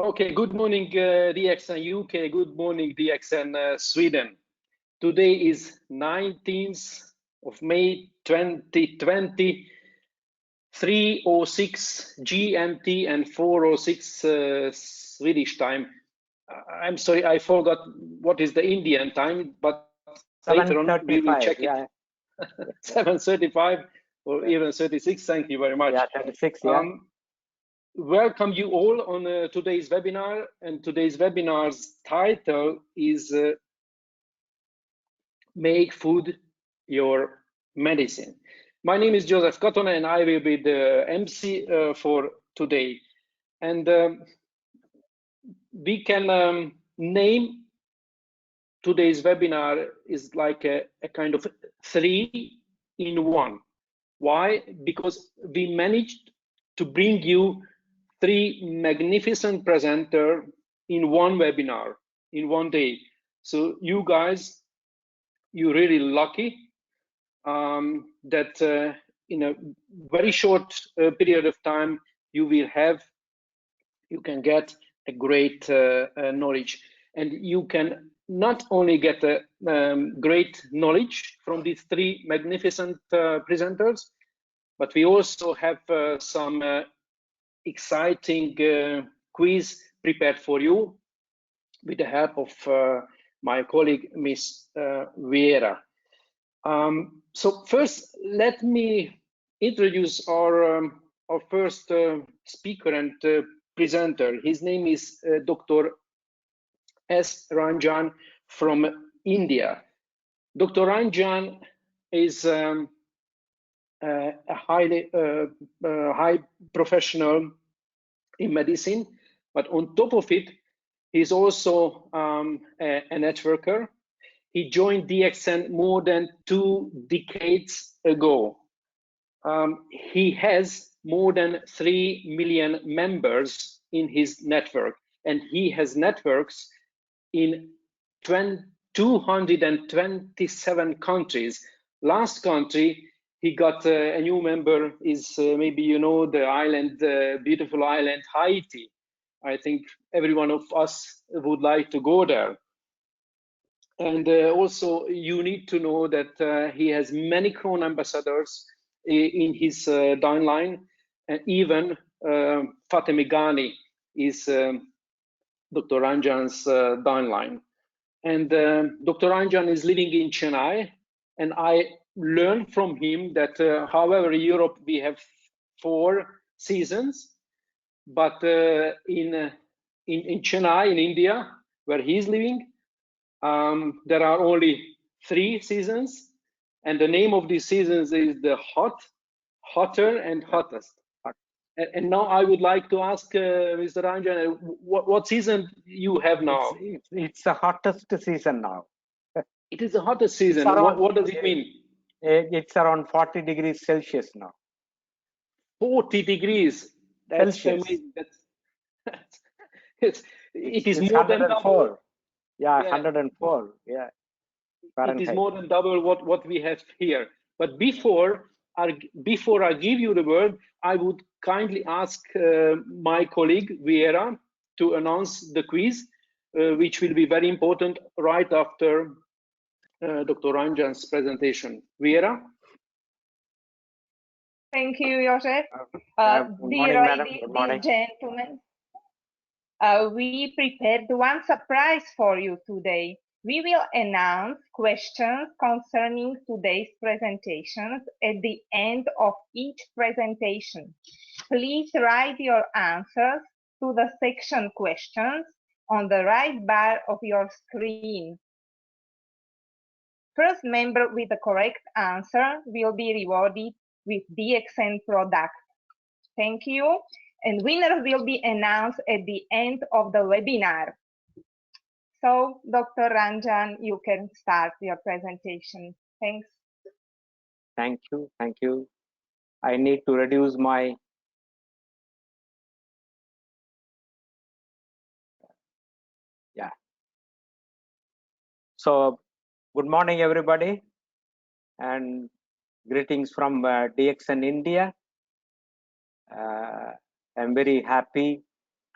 Okay, good morning, DXN UK. Good morning, DXN Sweden. Today is 19th of May 2020, 3:06 GMT and 4:06 Swedish time. I'm sorry, I forgot what is the Indian time, but later on we will check it. Yeah. 7:35 or even 36. Thank you very much. Yeah, 36. Yeah. Welcome you all on today's webinar, and today's webinar's title is Make Food Your Medicine. My name is Joseph Katona and I will be the MC for today. And we can name today's webinar is like a kind of 3-in-1. Why? Because we managed to bring you 3 magnificent presenters in one webinar, in one day. So you guys, you're really lucky that in a very short period of time, you can get a great knowledge. And you can not only get a great knowledge from these 3 magnificent presenters, but we also have some exciting quiz prepared for you with the help of my colleague, Miss Vera. So first, let me introduce our first speaker and presenter. His name is Dr. S. Ranjan from India. Dr. Ranjan is a high professional in medicine, but on top of it, he's also a networker. He joined DXN more than 2 decades ago. He has more than 3 million members in his network, and he has networks in 227 countries. Last country he got a new member is maybe you know the island, beautiful island Haiti. I think every one of us would like to go there. And also you need to know that he has many Crohn ambassadors in his downline, and even Fatemi Ghani is Dr. Ranjan's downline. And Dr. Ranjan is living in Chennai, and I learned from him that however in Europe we have 4 seasons, but in Chennai, in India, where he's living, there are only 3 seasons, and the name of these seasons is the hot, hotter, and hottest. And now I would like to ask Mr. Ranjan, what season you have now? It's the hottest season now. It is the hottest season. What does it mean? It's around 40 degrees Celsius now. 40 degrees. That's Celsius. amazing. It is more than double. Yeah, 104. Yeah. Fahrenheit. It is more than double what we have here. But before I give you the word, I would kindly ask my colleague Vera to announce the quiz, which will be very important right after Dr. Ranjan's presentation. Vera? Thank you, Joseph. Dear ladies and gentlemen, we prepared one surprise for you today. We will announce questions concerning today's presentations at the end of each presentation. Please write your answers to the section questions on the right bar of your screen. First member with the correct answer will be rewarded with DXN product. Thank you. And winner will be announced at the end of the webinar. So, Dr. Ranjan, you can start your presentation. Thanks. Thank you. Thank you. I need to reduce my So, good morning, everybody, and greetings from DXN India. I'm very happy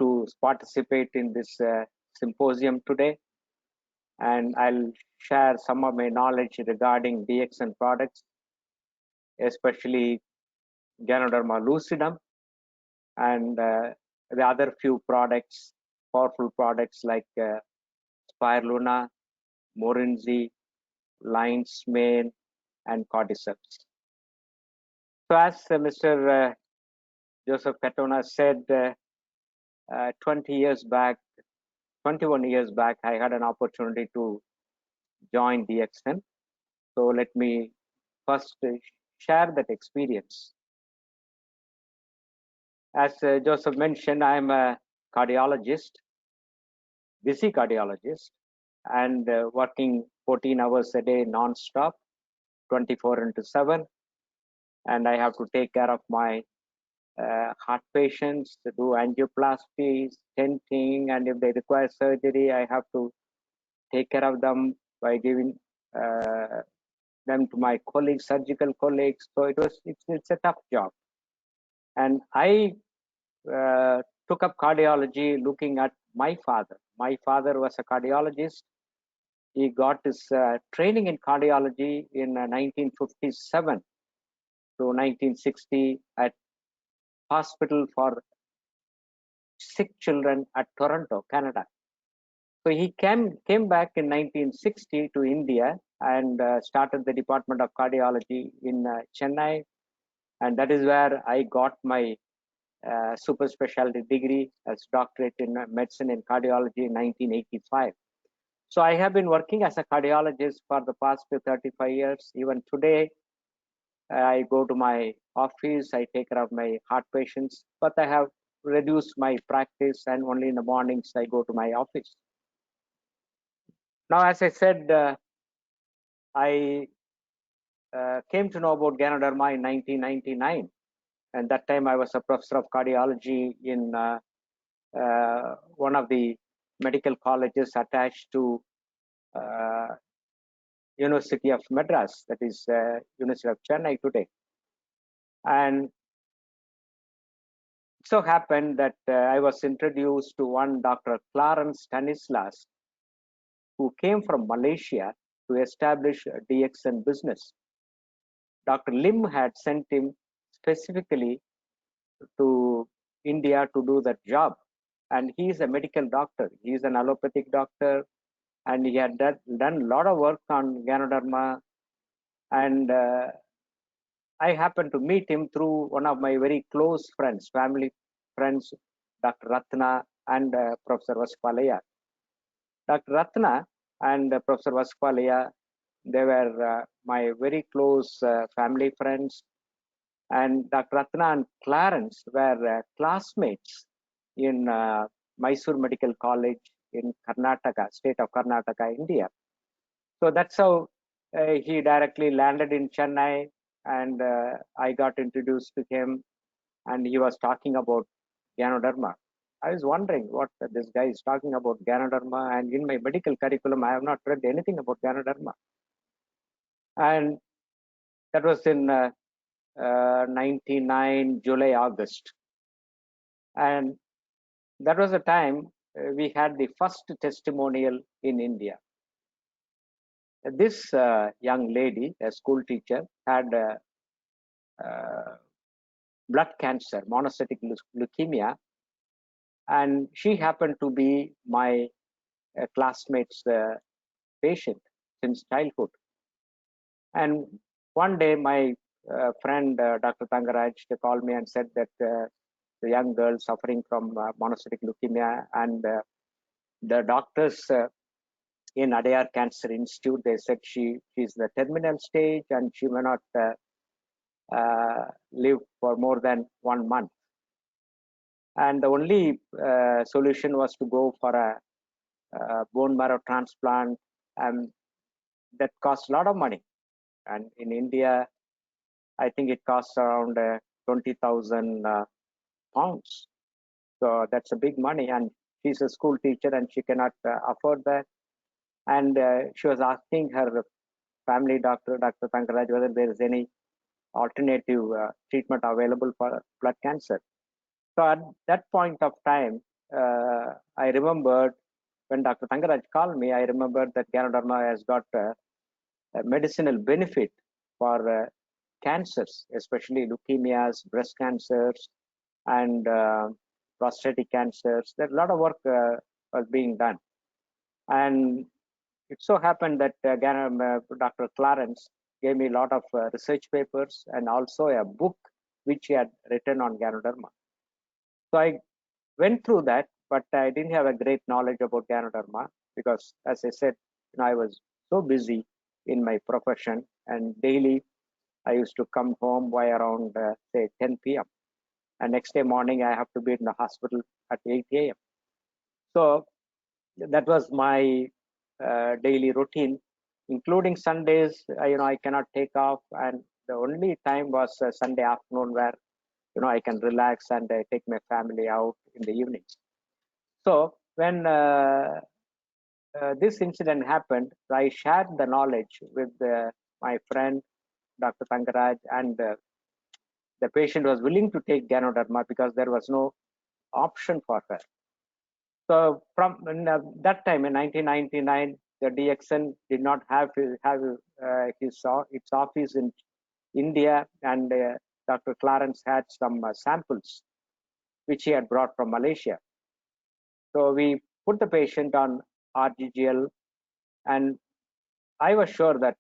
to participate in this symposium today, and I'll share some of my knowledge regarding DXN products, especially Ganoderma lucidum, and the other few products, powerful products like Spirulina, Morinzi, Lion's Mane, and Cordyceps. So as Mr. Joseph Katona said, 20 years back, 21 years back, I had an opportunity to join DXN. So let me first share that experience. As Joseph mentioned, I'm a cardiologist, busy cardiologist, and working 14 hours a day non-stop, 24/7. And I have to take care of my heart patients, to do angioplasty, stenting, and if they require surgery, I have to take care of them by giving them to my colleagues, surgical colleagues. So it's a tough job. And I took up cardiology looking at my father. My father was a cardiologist. He got his training in cardiology in 1957 to 1960 at Hospital for Sick Children at Toronto, Canada. So he came back in 1960 to India and started the Department of Cardiology in Chennai. And that is where I got my super specialty degree as doctorate in medicine and cardiology in 1985. So I have been working as a cardiologist for the past 35 years. Even today, I go to my office, I take care of my heart patients, but I have reduced my practice and only in the mornings I go to my office. Now, as I said, I came to know about Ganoderma in 1999. And that time I was a professor of cardiology in one of the medical colleges attached to University of Madras, that is University of Chennai today. And it so happened that I was introduced to one Dr. Clarence Stanislas, who came from Malaysia to establish a DXN business. Dr. Lim had sent him specifically to India to do that job. And he is a medical doctor. He is an allopathic doctor, and he had done a lot of work on Ganoderma. And I happened to meet him through one of my very close friends, family friends, Dr. Ratna and Professor Vasupalaya. Dr. Ratna and Professor Vasupalaya, they were my very close family friends. And Dr. Ratna and Clarence were classmates in Mysore Medical College in Karnataka, state of Karnataka, India. So that's how he directly landed in Chennai, and I got introduced to him, and he was talking about Ganoderma. I was wondering what this guy is talking about Ganoderma, and in my medical curriculum, I have not read anything about Ganoderma. And that was in 99 July, August. And that was the time we had the first testimonial in India. This young lady, a school teacher, had blood cancer, monocytic leukemia, and she happened to be my classmate's patient since childhood. And one day, my friend Dr. Tangaraj called me and said that the young girl suffering from monocytic leukemia, and the doctors in Adayar Cancer Institute, they said she's the terminal stage and she may not live for more than 1 month. And the only solution was to go for a bone marrow transplant, and that costs a lot of money. And in India, I think it costs around 20,000 pounds. So that's a big money, and she's a school teacher and she cannot afford that. And she was asking her family doctor, Dr. Tankaraj, whether there is any alternative treatment available for blood cancer. So at that point of time, I remembered when Dr. Thangaraj called me, I remembered that Ganoderma has got a medicinal benefit for cancers, especially leukemias, breast cancers, and prostatic cancers. There a lot of work was being done. And it so happened that Dr. Clarence gave me a lot of research papers and also a book which he had written on Ganoderma. So I went through that, but I didn't have a great knowledge about Ganoderma because, as I said, I was so busy in my profession, and daily I used to come home by around say 10 p.m. and next day morning I have to be in the hospital at 8 a.m. So that was my daily routine, including Sundays. I cannot take off, and the only time was Sunday afternoon where I can relax and take my family out in the evenings. So when this incident happened, I shared the knowledge with my friend Dr. Thangaraj, and the patient was willing to take Ganoderma because there was no option for her. So from that time in 1999, the DXN did not have its office in India, and Dr. Clarence had some samples which he had brought from Malaysia. So we put the patient on RGGL, and I was sure that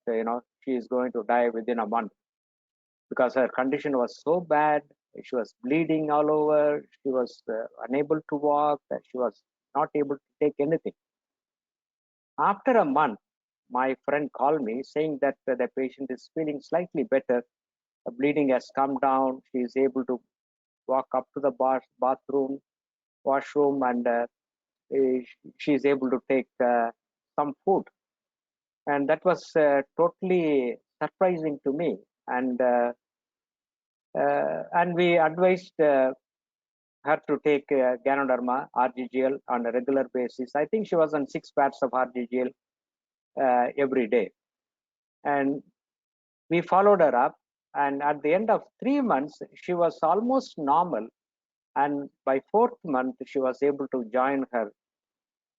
she is going to die within a month because her condition was so bad. She was bleeding all over. She was unable to walk. She was not able to take anything. After a month, my friend called me saying that the patient is feeling slightly better. The bleeding has come down. She is able to walk up to the bathroom, washroom, and she is able to take some food. And that was totally surprising to me. And we advised her to take Ganoderma RGGL on a regular basis. I think she was on 6 pads of RGGL every day. And we followed her up. And at the end of 3 months, she was almost normal. And by 4th month, she was able to join her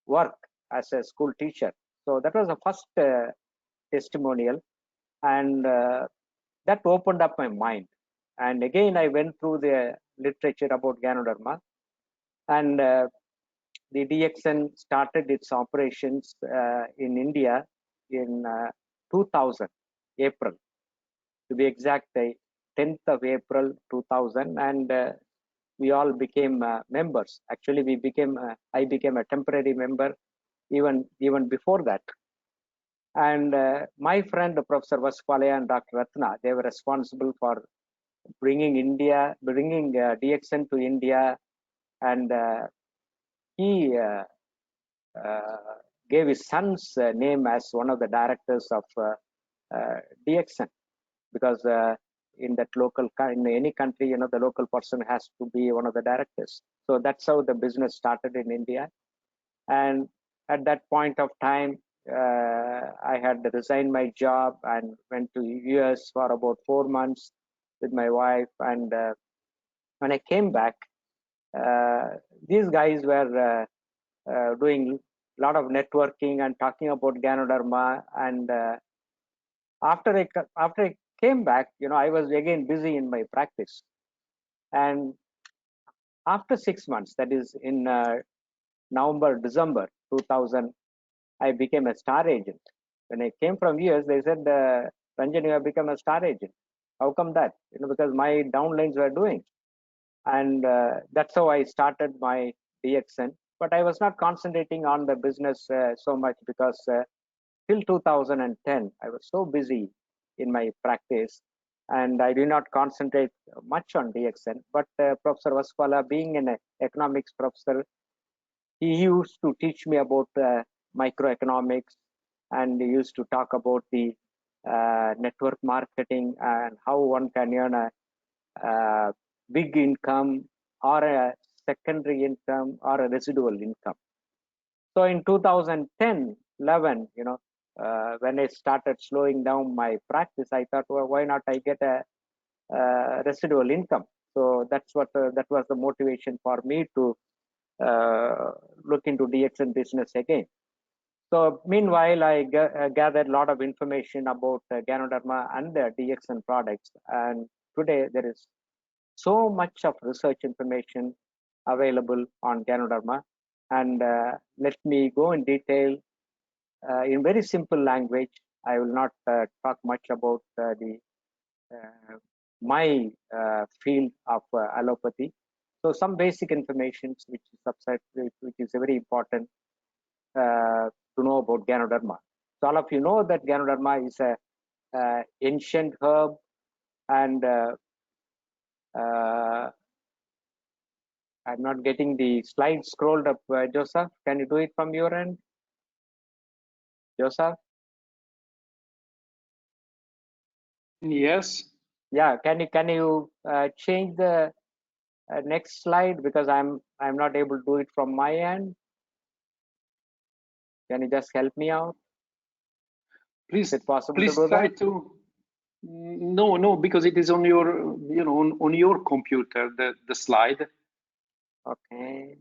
work as a school teacher. So that was the first testimonial. And that opened up my mind. And again, I went through the literature about Ganoderma. And the DXN started its operations in India in 2000, April. To be exact, 10th of April 2000. And we all became members. Actually, I became a temporary member even before that. And my friend, Professor Vaswalaya and Dr. Ratna, they were responsible for bringing DXN to India, and he gave his son's name as one of the directors of DXN, because in any country, the local person has to be one of the directors. So that's how the business started in India. And at that point of time, I had resigned my job and went to US for about 4 months with my wife. And when I came back, these guys were doing a lot of networking and talking about Ganoderma. And after I came back, I was again busy in my practice. And after 6 months, that is in December 2000, I became a star agent. When I came from US, they said, Ranjan, you have become a star agent. How come that? Because my downlines were doing. And that's how I started my DXN. But I was not concentrating on the business so much because till 2010, I was so busy in my practice and I did not concentrate much on DXN. But Professor Vaswala, being an economics professor, he used to teach me about microeconomics, and he used to talk about the network marketing and how one can earn a big income or a secondary income or a residual income. So in 2010, 11, when I started slowing down my practice, I thought, well, why not I get a residual income? So that was the motivation for me to look into DXN business again. So meanwhile, I gathered a lot of information about Ganoderma and the DXN products. And today there is so much of research information available on Ganoderma. And let me go in detail in very simple language. I will not talk much about my field of allopathy. So some basic information which is very important to know about Ganoderma. So all of you know that Ganoderma is a ancient herb, and I'm not getting the slide scrolled up. Joseph, can you do it from your end? Joseph? Yes. Yeah, can you change the next slide, because I'm not able to do it from my end. Can you just help me out? Please, Is it possible please to do try that? to. No, because it is on your, on your computer, the slide. Okay.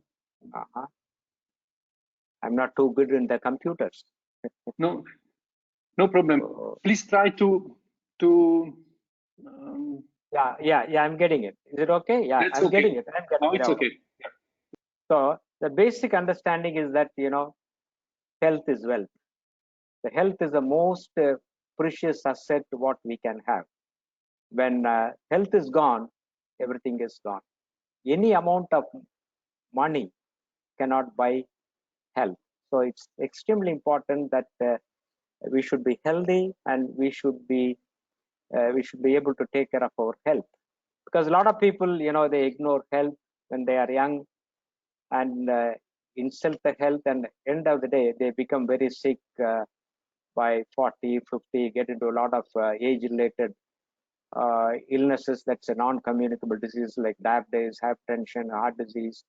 I'm not too good in the computers. No, no problem. So, Please try to. yeah, I'm getting it. Is it okay? Yeah, That's I'm okay. getting it. I'm getting Now it it's out. okay. So the basic understanding is that, health is wealth. The health is the most precious asset what we can have. When health is gone, everything is gone. Any amount of money cannot buy health. So it's extremely important that we should be healthy, and we should be able to take care of our health, because a lot of people, they ignore health when they are young, and insult the health, and end of the day they become very sick by 40, 50, get into a lot of age related illnesses. That's a non-communicable disease like diabetes, hypertension, heart disease.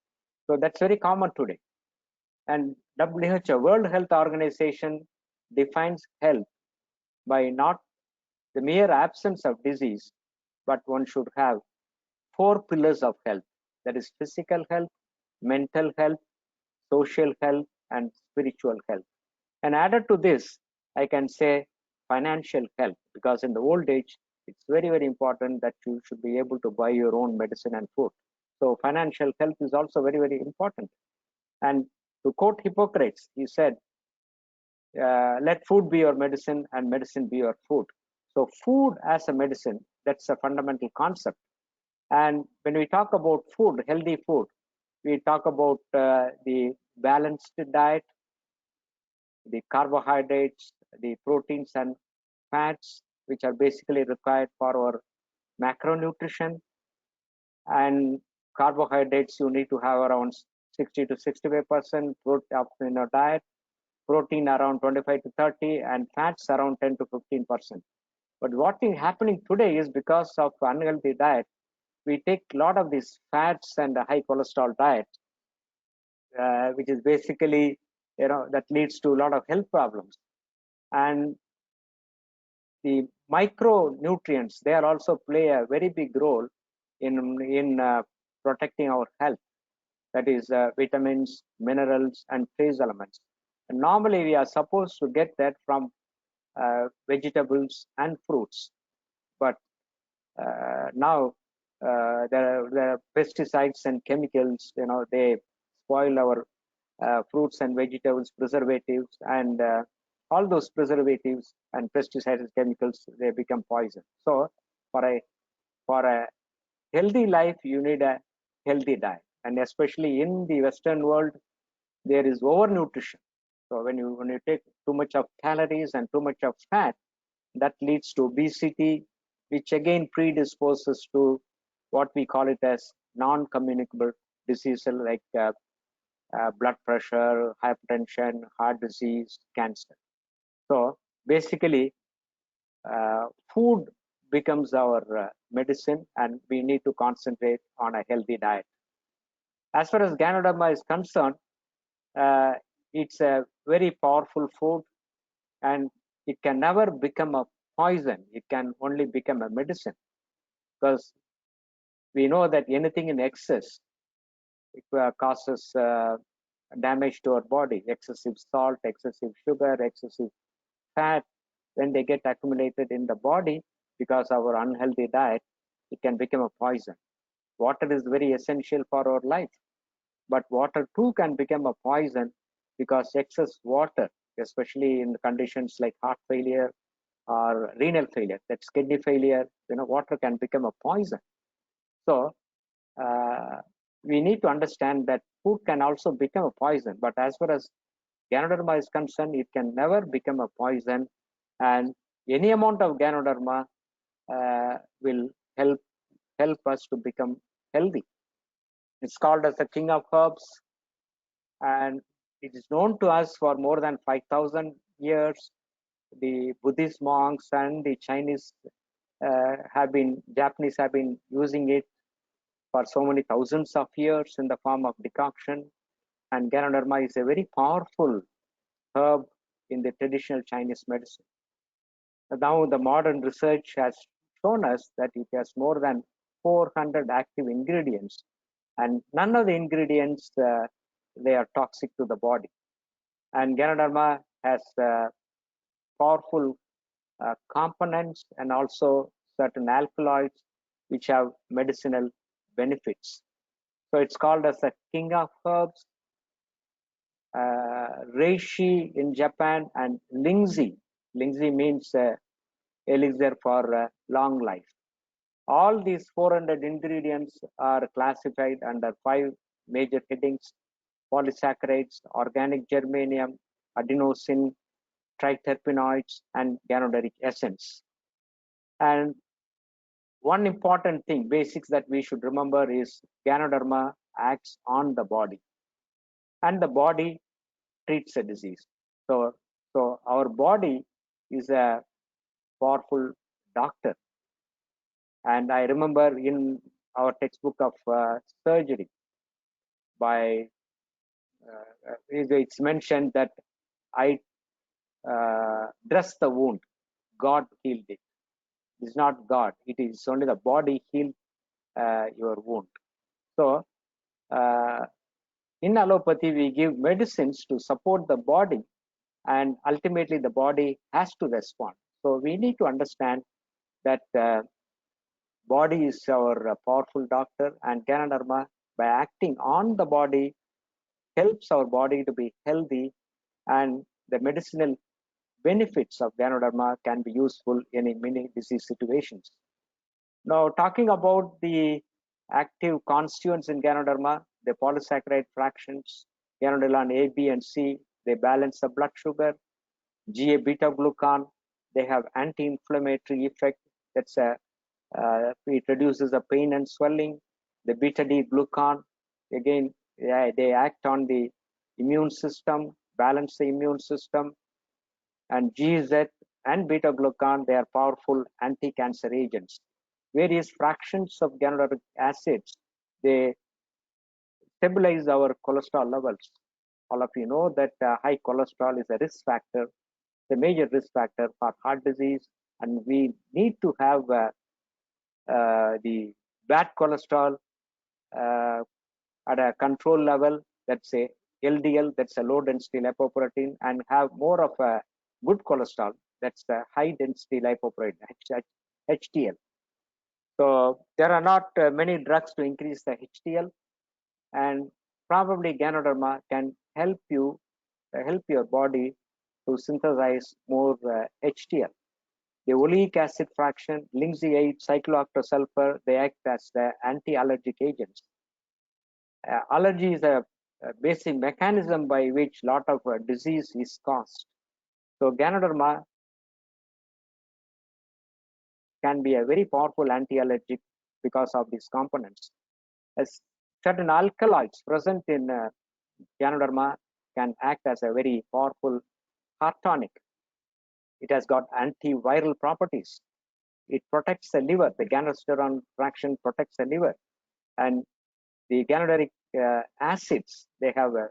So that's very common today. And WHO, World Health Organization, defines health by not the mere absence of disease, but one should have 4 pillars of health. That is physical health, mental health, social health, and spiritual health. And added to this, I can say financial health, because in the old age, it's very, very important that you should be able to buy your own medicine and food. So financial health is also very, very important. And to quote Hippocrates, he said, let food be your medicine and medicine be your food. So food as a medicine, that's a fundamental concept. And when we talk about food, healthy food, we talk about the balanced diet, the carbohydrates, the proteins and fats, which are basically required for our macronutrition. And carbohydrates, you need to have around 60 to 65% of in your diet, protein around 25 to 30, and fats around 10 to 15%. But what is happening today is, because of unhealthy diet, we take a lot of these fats and a high cholesterol diet, which is basically, that leads to a lot of health problems. And the micronutrients, they are also play a very big role in protecting our health. That is vitamins, minerals, and trace elements. And normally we are supposed to get that from vegetables and fruits, but now there are pesticides and chemicals. They spoil our fruits and vegetables, preservatives, and all those preservatives and pesticides and chemicals, they become poison. So for a healthy life, you need a healthy diet, and especially in the Western world, there is overnutrition. So when you take too much of calories and too much of fat, that leads to obesity, which again predisposes to what we call it as non-communicable diseases like blood pressure, hypertension, heart disease, cancer. So basically, food becomes our medicine, and we need to concentrate on a healthy diet. As far as Ganoderma is concerned, it's a very powerful food, and it can never become a poison. It can only become a medicine, because we know that anything in excess it causes damage to our body. Excessive salt, excessive sugar, excessive fat, when they get accumulated in the body because of our unhealthy diet, it can become a poison. Water is very essential for our life, but water too can become a poison because excess water, especially in conditions like heart failure or renal failure, that's kidney failure, water can become a poison. So we need to understand that food can also become a poison, but as far as Ganoderma is concerned, it can never become a poison, and any amount of Ganoderma will help us to become healthy. It's called as the king of herbs, and it is known to us for more than 5,000 years. The Buddhist monks and the Japanese have been using it for so many thousands of years in the form of decoction. And Ganoderma is a very powerful herb in the traditional Chinese medicine. Now the modern research has shown us that it has more than 400 active ingredients, and none of the ingredients they are toxic to the body. And Ganoderma has powerful components and also certain alkaloids which have medicinal benefits. So it's called as a king of herbs, reishi in Japan, and lingzi. Lingzi means elixir for long life. All these 400 ingredients are classified under 5 major headings: polysaccharides, organic germanium, adenosine, triterpenoids, and ganoderic essence. And one important thing, basics that we should remember is Ganoderma acts on the body, and the body treats a disease. So our body is a powerful doctor. And I remember in our textbook of surgery, it's mentioned that I dressed the wound, God healed it. It's not God, it is only the body healed your wound. So in allopathy, we give medicines to support the body, and ultimately the body has to respond. So we need to understand that body is our powerful doctor, and Ganoderma, by acting on the body, helps our body to be healthy, and the medicinal benefits of Ganoderma can be useful in many disease situations. Now, talking about the active constituents in Ganoderma, the polysaccharide fractions, Ganoderma A, B, and C, they balance the blood sugar. GA beta glucan, they have anti-inflammatory effect. That's it reduces the pain and swelling. The beta D glucan, again, they act on the immune system, balance the immune system. And GZ and beta glucan, they are powerful anti-cancer agents. Various fractions of ganoderic acids, they stabilize our cholesterol levels. All of you know that high cholesterol is a risk factor, the major risk factor for heart disease, and we need to have the bad cholesterol at a control level, let's say LDL, that's a low density lipoprotein, and have more of a good cholesterol, that's the high density lipoprotein, HDL. So there are not many drugs to increase the HDL, and probably Ganoderma can help your body to synthesize more HDL. The oleic acid fraction, lingzi-8, cyclooctasulfur, they act as the anti-allergic agents. Allergy is a basic mechanism by which a lot of disease is caused. So Ganoderma can be a very powerful anti-allergic because of these components. As certain alkaloids present in Ganoderma can act as a very powerful heart tonic. It has got antiviral properties. It protects the liver. The ganosterone fraction protects the liver. And the ganoderic acids, they have a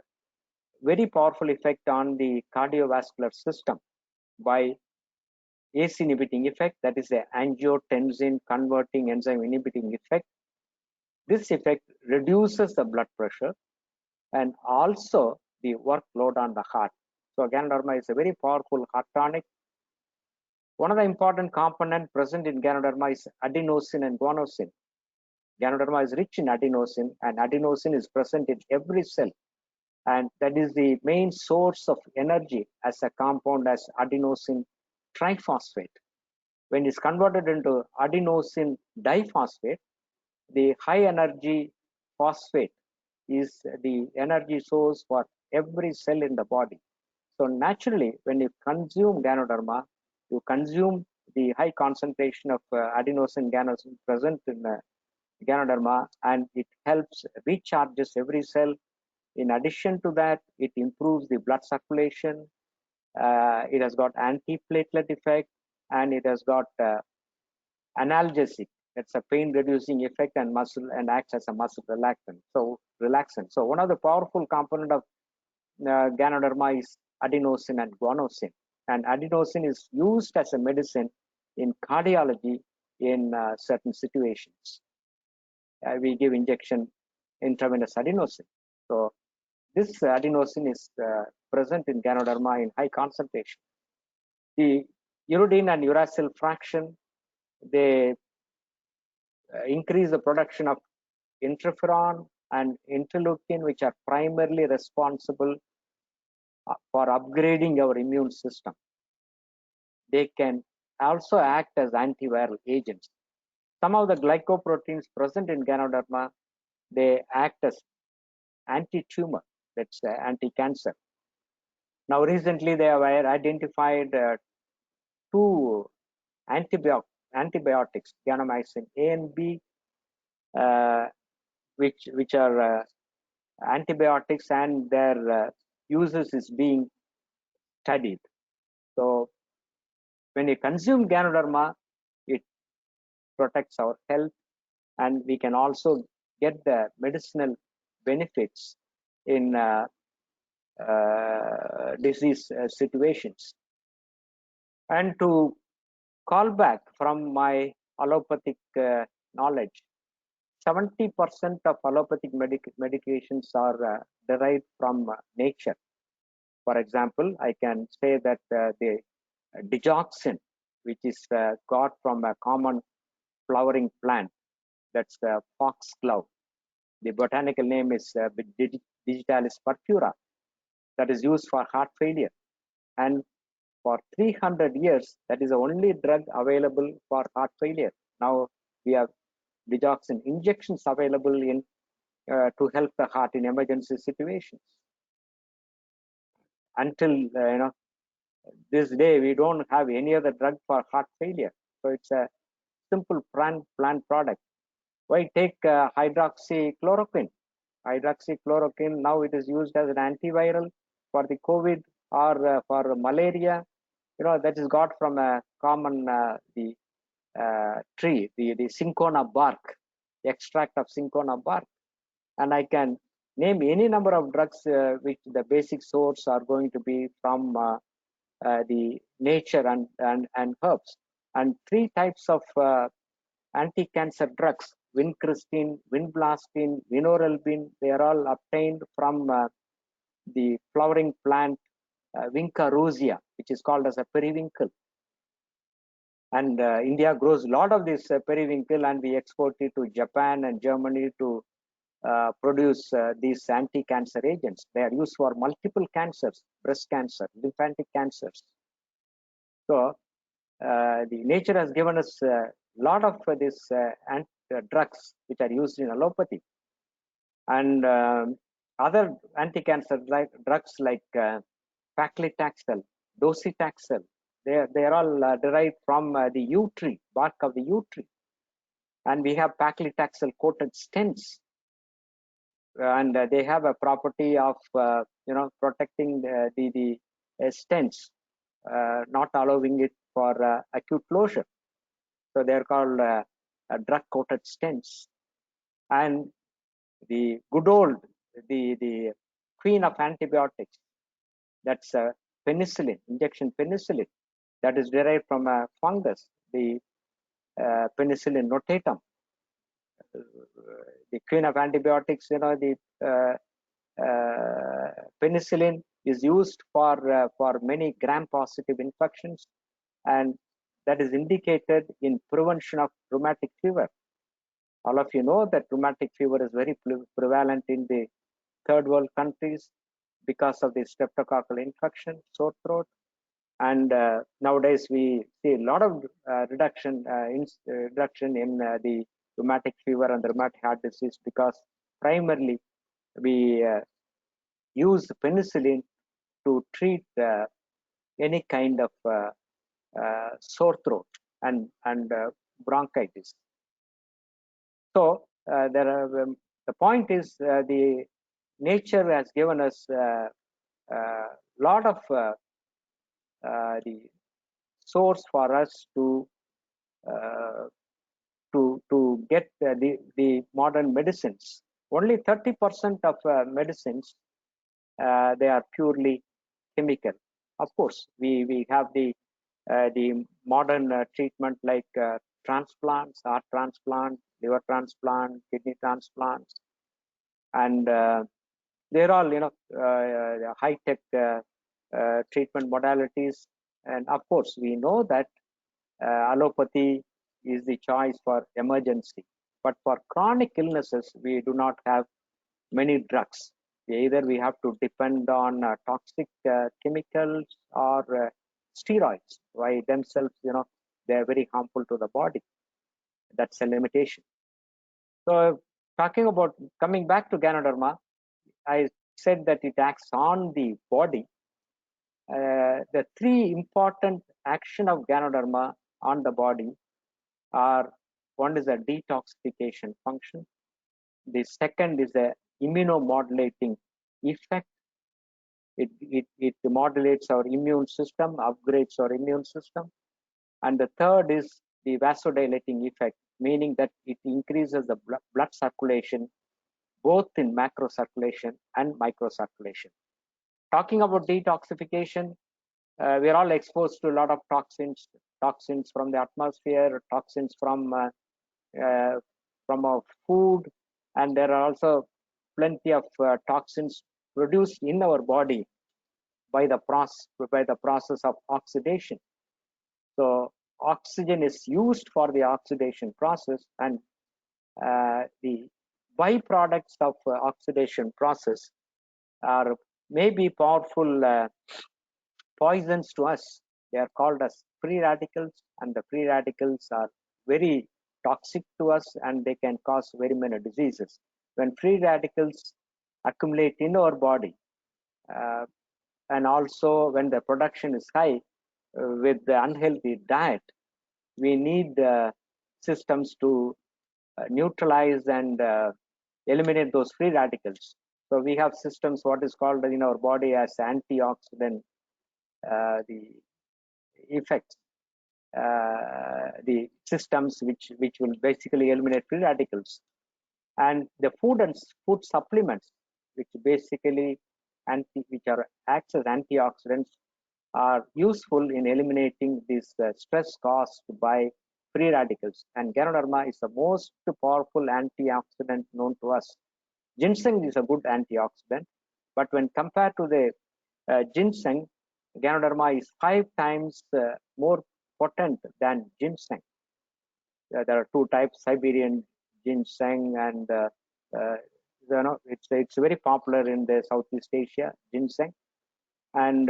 very powerful effect on the cardiovascular system by ACE inhibiting effect, that is the angiotensin converting enzyme inhibiting effect. This effect reduces the blood pressure and also the workload on the heart. So Ganoderma is a very powerful heart tonic. One of the important components present in Ganoderma is adenosine and guanosine. Ganoderma is rich in adenosine, and adenosine is present in every cell. And that is the main source of energy as a compound as adenosine triphosphate. When it's converted into adenosine diphosphate, the high energy phosphate is the energy source for every cell in the body. So naturally, when you consume Ganoderma, you consume the high concentration of adenosine guanosine present in Ganoderma, and it helps recharges every cell. In addition to that, it improves the blood circulation. It has got anti-platelet effect, and it has got analgesic. That's a pain-reducing effect, and muscle and acts as a muscle relaxant. So one of the powerful component of Ganoderma is adenosine and guanosine. And adenosine is used as a medicine in cardiology in certain situations. We give injection intravenous adenosine. So this adenosine is present in Ganoderma in high concentration. The uridine and uracil fraction, they increase the production of interferon and interleukin, which are primarily responsible for upgrading our immune system. They can also act as antiviral agents. Some of the glycoproteins present in Ganoderma, they act as anti-tumor, that's anti-cancer. Now recently they have identified two antibiotics, ganomycin A and B, which are antibiotics, and their uses is being studied. So when you consume Ganoderma, it protects our health, and we can also get the medicinal benefits in disease situations. And to call back from my allopathic knowledge, 70% of allopathic medications are derived from nature. For example, I can say that the digoxin, which is got from a common flowering plant, that's the foxglove. The botanical name is Digitalis purpura, that is used for heart failure. And for 300 years, that is the only drug available for heart failure. Now we have digoxin injections available in to help the heart in emergency situations. Until this day, we don't have any other drug for heart failure. So it's a simple plant product. Why take hydroxychloroquine? Hydroxychloroquine, now it is used as an antiviral for the COVID or for malaria. That is got from a common tree, the cinchona bark, the extract of cinchona bark. And I can name any number of drugs which the basic source are going to be from the nature and herbs. And three types of anti-cancer drugs, vincristine, vinblastine, vinorelbine, they are all obtained from the flowering plant Vinca rosea, which is called as a periwinkle. And India grows a lot of this periwinkle, and we export it to Japan and Germany to produce these anti-cancer agents. They are used for multiple cancers, breast cancer, lymphatic cancers. So the nature has given us a lot of these drugs which are used in allopathy. And other anti-cancer drugs like paclitaxel, docetaxel, they are all derived from the yew tree, bark of the yew tree. And we have paclitaxel coated stents, and they have a property of protecting the stents, not allowing it for acute closure. So they are called drug coated stents. And the good old, the queen of antibiotics, that's penicillin, injection penicillin, that is derived from a fungus, the Penicillium notatum. the queen of antibiotics, the penicillin is used for many gram-positive infections, and that is indicated in prevention of rheumatic fever. All of you know that rheumatic fever is very prevalent in the third world countries because of the streptococcal infection, sore throat. And nowadays we see a lot of reduction in the rheumatic fever and the rheumatic heart disease, because primarily we use penicillin to treat any kind of sore throat and bronchitis. So the point is, the nature has given us a lot of the source for us to get the modern medicines. Only 30% of medicines they are purely chemical. Of course, we have the modern treatment like transplants, heart transplant, liver transplant, kidney transplants, and they're all high tech treatment modalities. And of course, we know that allopathy is the choice for emergency, but for chronic illnesses we do not have many drugs. Either we have to depend on toxic chemicals or steroids. By themselves, they are very harmful to the body. That's a limitation. So coming back to Ganoderma, I said that it acts on the body. The three important action of Ganoderma on the body are: one is a detoxification function, the second is a immunomodulating effect. It modulates our immune system, upgrades our immune system. And the third is the vasodilating effect, meaning that it increases the blood circulation, both in macro circulation and micro circulation. Talking about detoxification, we are all exposed to a lot of toxins from the atmosphere, toxins from our food, and there are also plenty of toxins produced in our body by the process of oxidation. So oxygen is used for the oxidation process, and the byproducts of oxidation process are maybe powerful poisons to us. They are called as free radicals, and the free radicals are very toxic to us, and they can cause very many diseases. When free radicals accumulate in our body, and also when the production is high with the unhealthy diet, we need systems to neutralize and eliminate those free radicals. So we have systems, what is called in our body as antioxidant, the effects, the systems which will basically eliminate free radicals. And the food and food supplements, which basically acts as antioxidants, are useful in eliminating this stress caused by free radicals. And Ganoderma is the most powerful antioxidant known to us. Ginseng is a good antioxidant, but when compared to the ginseng, Ganoderma is 5 times more potent than ginseng. There are 2 types: Siberian ginseng, and it's very popular in the Southeast Asia, ginseng. And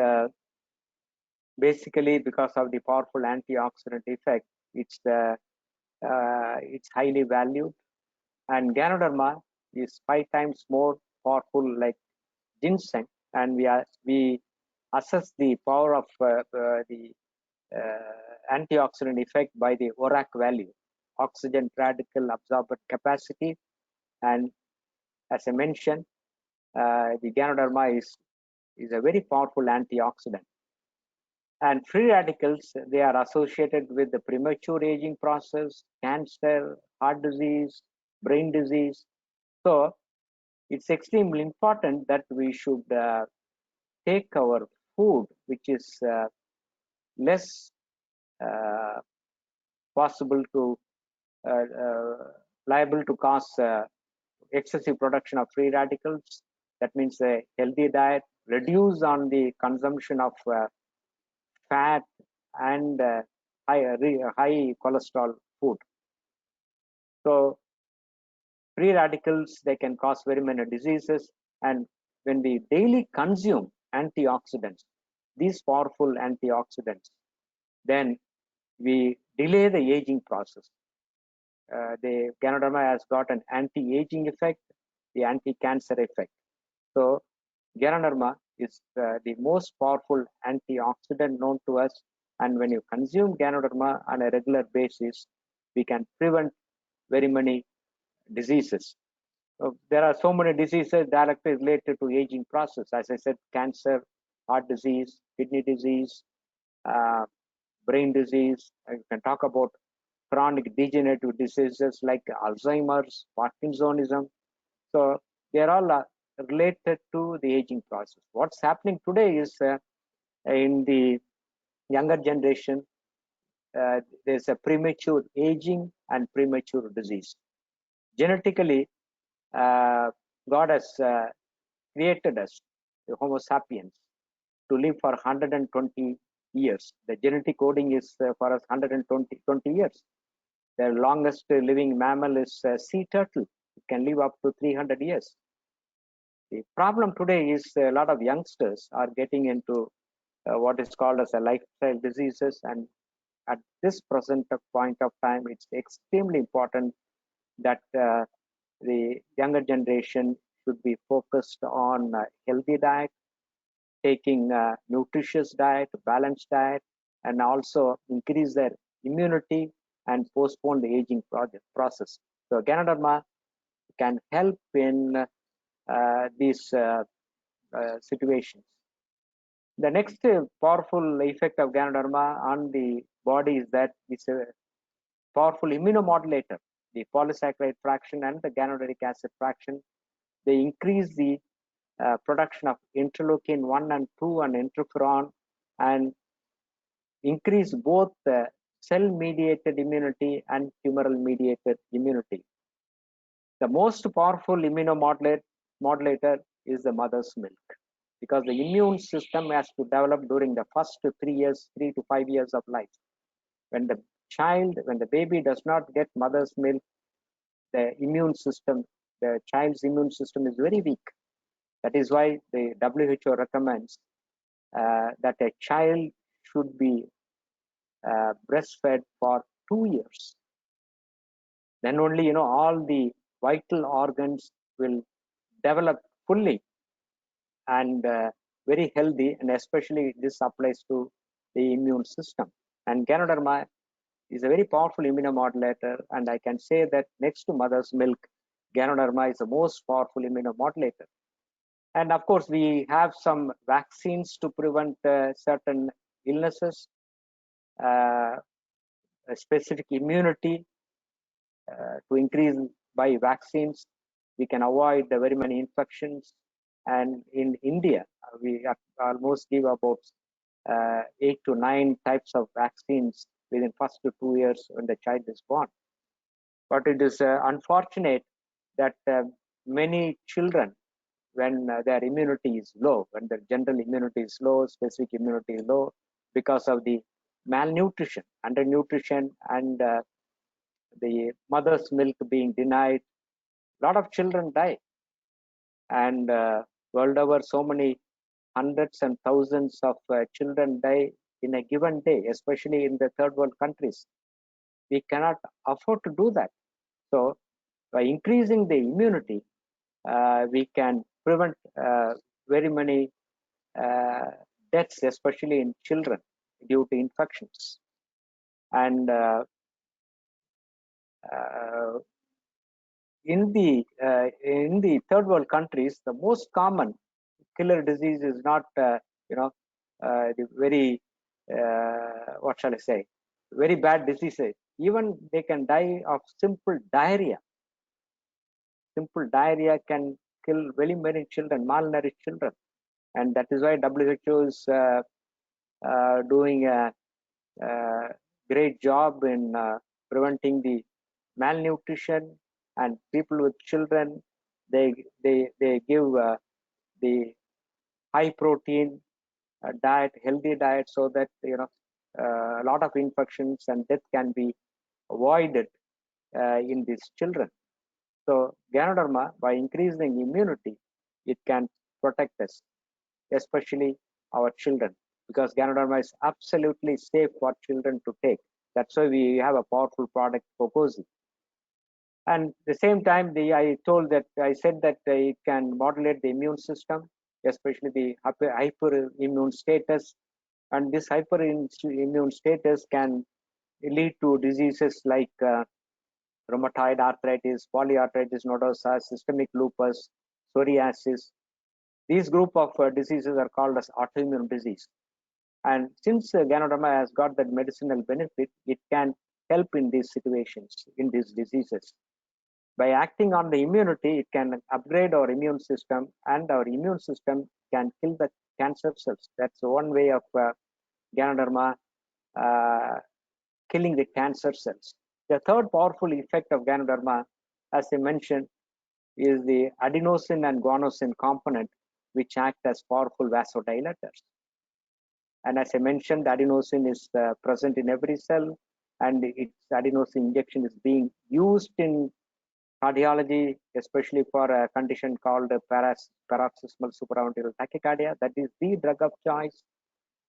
basically, because of the powerful antioxidant effect, it's highly valued. And Ganoderma is 5 times more powerful like ginseng, and we assess the power of the antioxidant effect by the ORAC value, oxygen radical absorbent capacity. And as I mentioned, the Ganoderma is a very powerful antioxidant. And free radicals, they are associated with the premature aging process, cancer, heart disease, brain disease. So it's extremely important that we should take our food, which is less possible to liable to cause excessive production of free radicals. That means a healthy diet, reduce on the consumption of fat and high cholesterol food. So free radicals, they can cause very many diseases. And when we daily consume antioxidants, these powerful antioxidants, then we delay the aging process. The Ganoderma has got an anti-aging effect, the anti-cancer effect. So Ganoderma is the most powerful antioxidant known to us. And when you consume Ganoderma on a regular basis, we can prevent very many diseases. There are so many diseases directly related to aging process. As I said, cancer, heart disease, kidney disease, brain disease. You can talk about chronic degenerative diseases like Alzheimer's, Parkinsonism. So they are all related to the aging process. What's happening today is in the younger generation, there's a premature aging and premature disease. Genetically, God has created us, the Homo sapiens, to live for 120 years. The genetic coding is for us 120 years. The longest living mammal is sea turtle. It can live up to 300 years. The problem today is a lot of youngsters are getting into what is called as a lifestyle diseases, and at this present point of time, it's extremely important that the younger generation should be focused on healthy diet, taking nutritious diet, balanced diet, and also increase their immunity and postpone the aging process. So Ganoderma can help in these situations. The next powerful effect of Ganoderma on the body is that it's a powerful immunomodulator. The polysaccharide fraction and the ganoderic acid fraction, they increase the production of interleukin 1 and 2 and interferon, and increase both the cell-mediated immunity and humoral-mediated immunity. The most powerful immunomodulator is the mother's milk, because the immune system has to develop during the first 3 to 5 years of life. When the baby does not get mother's milk, the child's immune system is very weak. That is why the WHO recommends that a child should be breastfed for 2 years. Then only, all the vital organs will develop fully and very healthy, and especially this applies to the immune system. And Ganoderma is a very powerful immunomodulator, and I can say that next to mother's milk, Ganoderma is the most powerful immunomodulator. And of course, we have some vaccines to prevent certain illnesses, a specific immunity to increase by vaccines. We can avoid the very many infections. And in India, we almost give about 8 to 9 types of vaccines within first 2 years when the child is born. But it is unfortunate that many children, when their immunity is low, when their general immunity is low, specific immunity is low, because of the malnutrition, undernutrition, and the mother's milk being denied, a lot of children die. And world over, so many hundreds and thousands of children die in a given day, especially in the third world countries. We cannot afford to do that. So by increasing the immunity, we can prevent very many deaths, especially in children, due to infections. And in the third world countries, the most common killer disease is not the very what shall I say, very bad diseases. Even they can die of simple diarrhea. Simple diarrhea can kill very many children, malnourished children, and that is why WHO is doing a great job in preventing the malnutrition And people with children, they give the high protein diet, healthy diet, so that a lot of infections and death can be avoided in these children. So Ganoderma, by increasing immunity, it can protect us, especially our children, because Ganoderma is absolutely safe for children to take. That's why we have a powerful product, Pocosi. And at the same time, I said that it can modulate the immune system, especially the hyperimmune status. And this hyperimmune status can lead to diseases like rheumatoid arthritis, polyarthritis nodosa, systemic lupus, psoriasis. These group of diseases are called as autoimmune disease. And since Ganoderma has got that medicinal benefit, it can help in these situations, in these diseases. By acting on the immunity, it can upgrade our immune system, and our immune system can kill the cancer cells. That's one way of Ganoderma killing the cancer cells. The third powerful effect of Ganoderma, as I mentioned, is the adenosine and guanosine component, which act as powerful vasodilators. And as I mentioned, adenosine is present in every cell, and its adenosine injection is being used in cardiology, especially for a condition called paroxysmal supraventricular tachycardia. That is the drug of choice.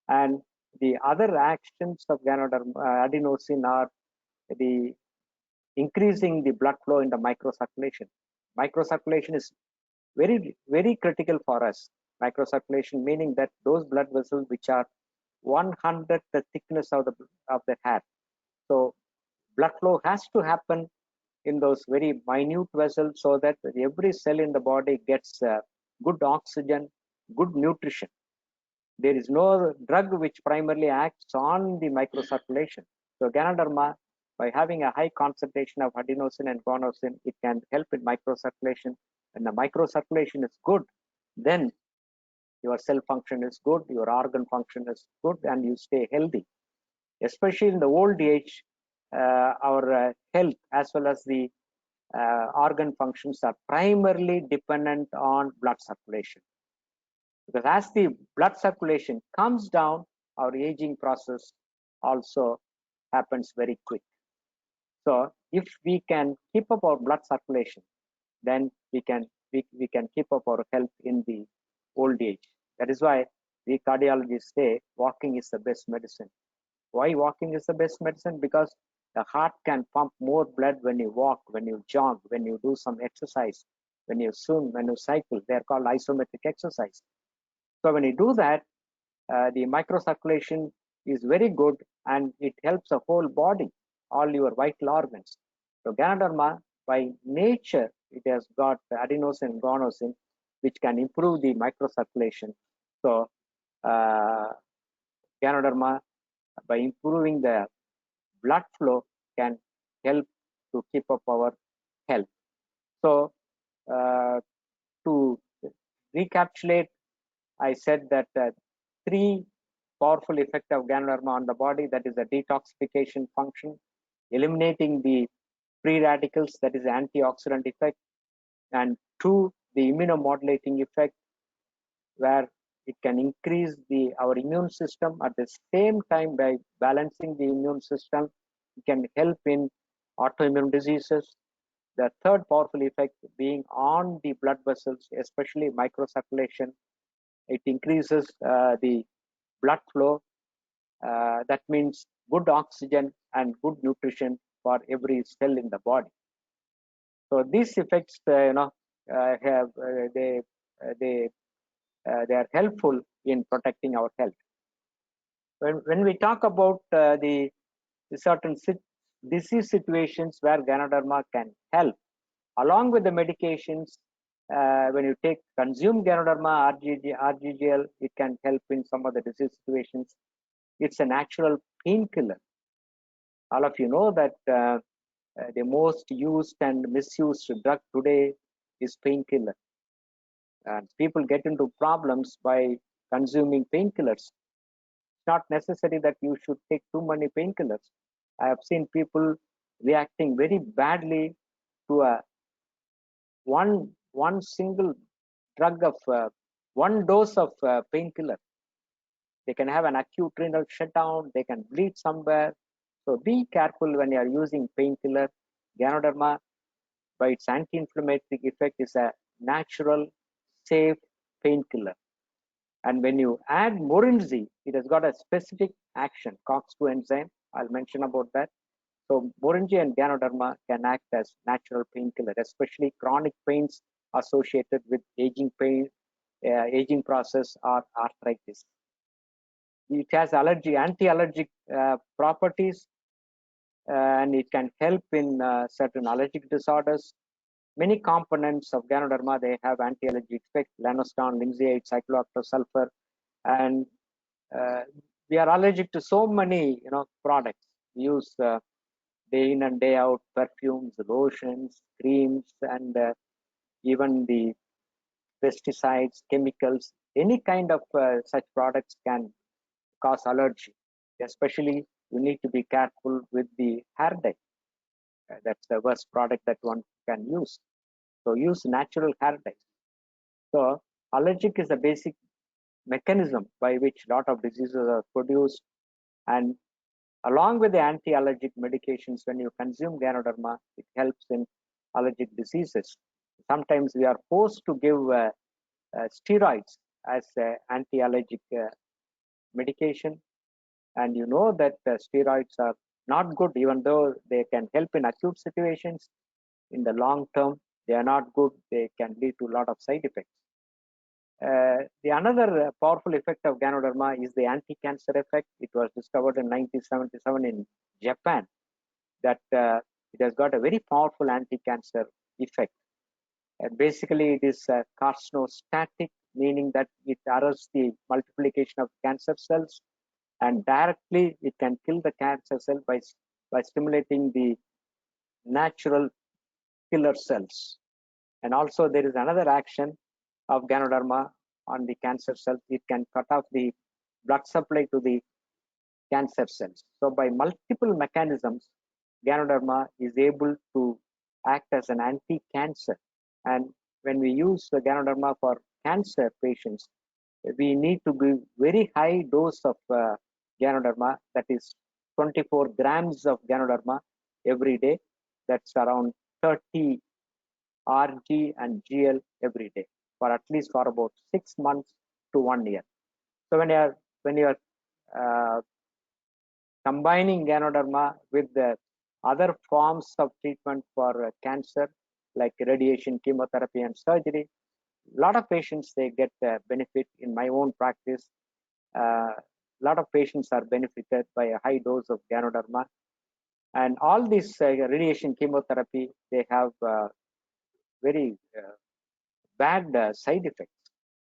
And the other actions of adenosine are the increasing the blood flow in the microcirculation. Microcirculation is very, very critical for us. Microcirculation meaning that those blood vessels which are 1/100th the thickness of the hair. So blood flow has to happen in those very minute vessels, so that every cell in the body gets good oxygen, good nutrition. There is no drug which primarily acts on the microcirculation. So Ganoderma, by having a high concentration of adenosine and guanosine, it can help in microcirculation. When the microcirculation is good, then your cell function is good, your organ function is good, and you stay healthy. Especially in the old age, our health as well as the organ functions are primarily dependent on blood circulation. Because as the blood circulation comes down, our aging process also happens very quick. So if we can keep up our blood circulation, then we can keep up our health in the old age. That is why we cardiologists say walking is the best medicine. Why walking is the best medicine? Because the heart can pump more blood when you walk, when you jog, when you do some exercise, when you swim, when you cycle. They're called isometric exercise. So when you do that, the microcirculation is very good, and it helps the whole body, all your vital organs. So Ganoderma, by nature, it has got adenosine and guanosine, which can improve the microcirculation. So Ganoderma, by improving the blood flow, can help to keep up our health. So to recapitulate, I said that three powerful effects of Ganoderma on the body, that is the detoxification function, eliminating the free radicals, that is the antioxidant effect, and two, the immunomodulating effect, where it can increase our immune system. At the same time, by balancing the immune system, it can help in autoimmune diseases. The third powerful effect being on the blood vessels, especially microcirculation. It increases the blood flow. That means good oxygen and good nutrition for every cell in the body. So these effects, they are helpful in protecting our health. When we talk about the certain disease situations where Ganoderma can help, along with the medications, when you consume Ganoderma, RGGL, it can help in some of the disease situations. It's a natural painkiller. All of you know that the most used and misused drug today is painkiller. And people get into problems by consuming painkillers. It's not necessary that you should take too many painkillers. I have seen people reacting very badly to a one single drug of one dose of painkiller. They can have an acute renal shutdown. They can bleed somewhere. So be careful when you are using painkiller. Ganoderma, by its anti-inflammatory effect, is a natural, safe painkiller. And when you add Morinzi, it has got a specific action, COX-2 enzyme. I'll mention about that. So Morinzi and Ganoderma can act as natural painkiller, especially chronic pains associated with aging pain, aging process, or arthritis. It has anti-allergic properties, and it can help in certain allergic disorders. Many components of Ganoderma, they have anti-allergic effect: lanostan, linseed, cyclooctasulfur, and we are allergic to so many, products. We use day in and day out, perfumes, lotions, creams, and even the pesticides, chemicals. Any kind of such products can cause allergy. Especially, you need to be careful with the hair dye. That's the worst product that one can use. So use natural hair dye. So allergic is a basic mechanism by which a lot of diseases are produced, and along with the anti-allergic medications, when you consume Ganoderma, it helps in allergic diseases. Sometimes we are forced to give steroids as anti-allergic medication, and you know that steroids are not good, even though they can help in acute situations. In the long term, they are not good. They can lead to a lot of side effects. The another powerful effect of Ganoderma is the anti-cancer effect. It was discovered in 1977 in Japan, that it has got a very powerful anti-cancer effect. Basically, it is carcinostatic, meaning that it arrests the multiplication of cancer cells, and directly it can kill the cancer cell by stimulating the natural killer cells. And also there is another action of Ganoderma on the cancer cells. It can cut off the blood supply to the cancer cells. So by multiple mechanisms, Ganoderma is able to act as an anti-cancer. And when we use the Ganoderma for cancer patients, we need to give very high dose of Ganoderma, that is 24 grams of Ganoderma every day. That's around 30 Rg and Gl every day for at least for about 6 months to 1 year. So when you are combining Ganoderma with the other forms of treatment for cancer, like radiation, chemotherapy, and surgery, a lot of patients, they get benefit. In my own practice, a lot of patients are benefited by a high dose of Ganoderma. And all these radiation chemotherapy, they have very bad side effects.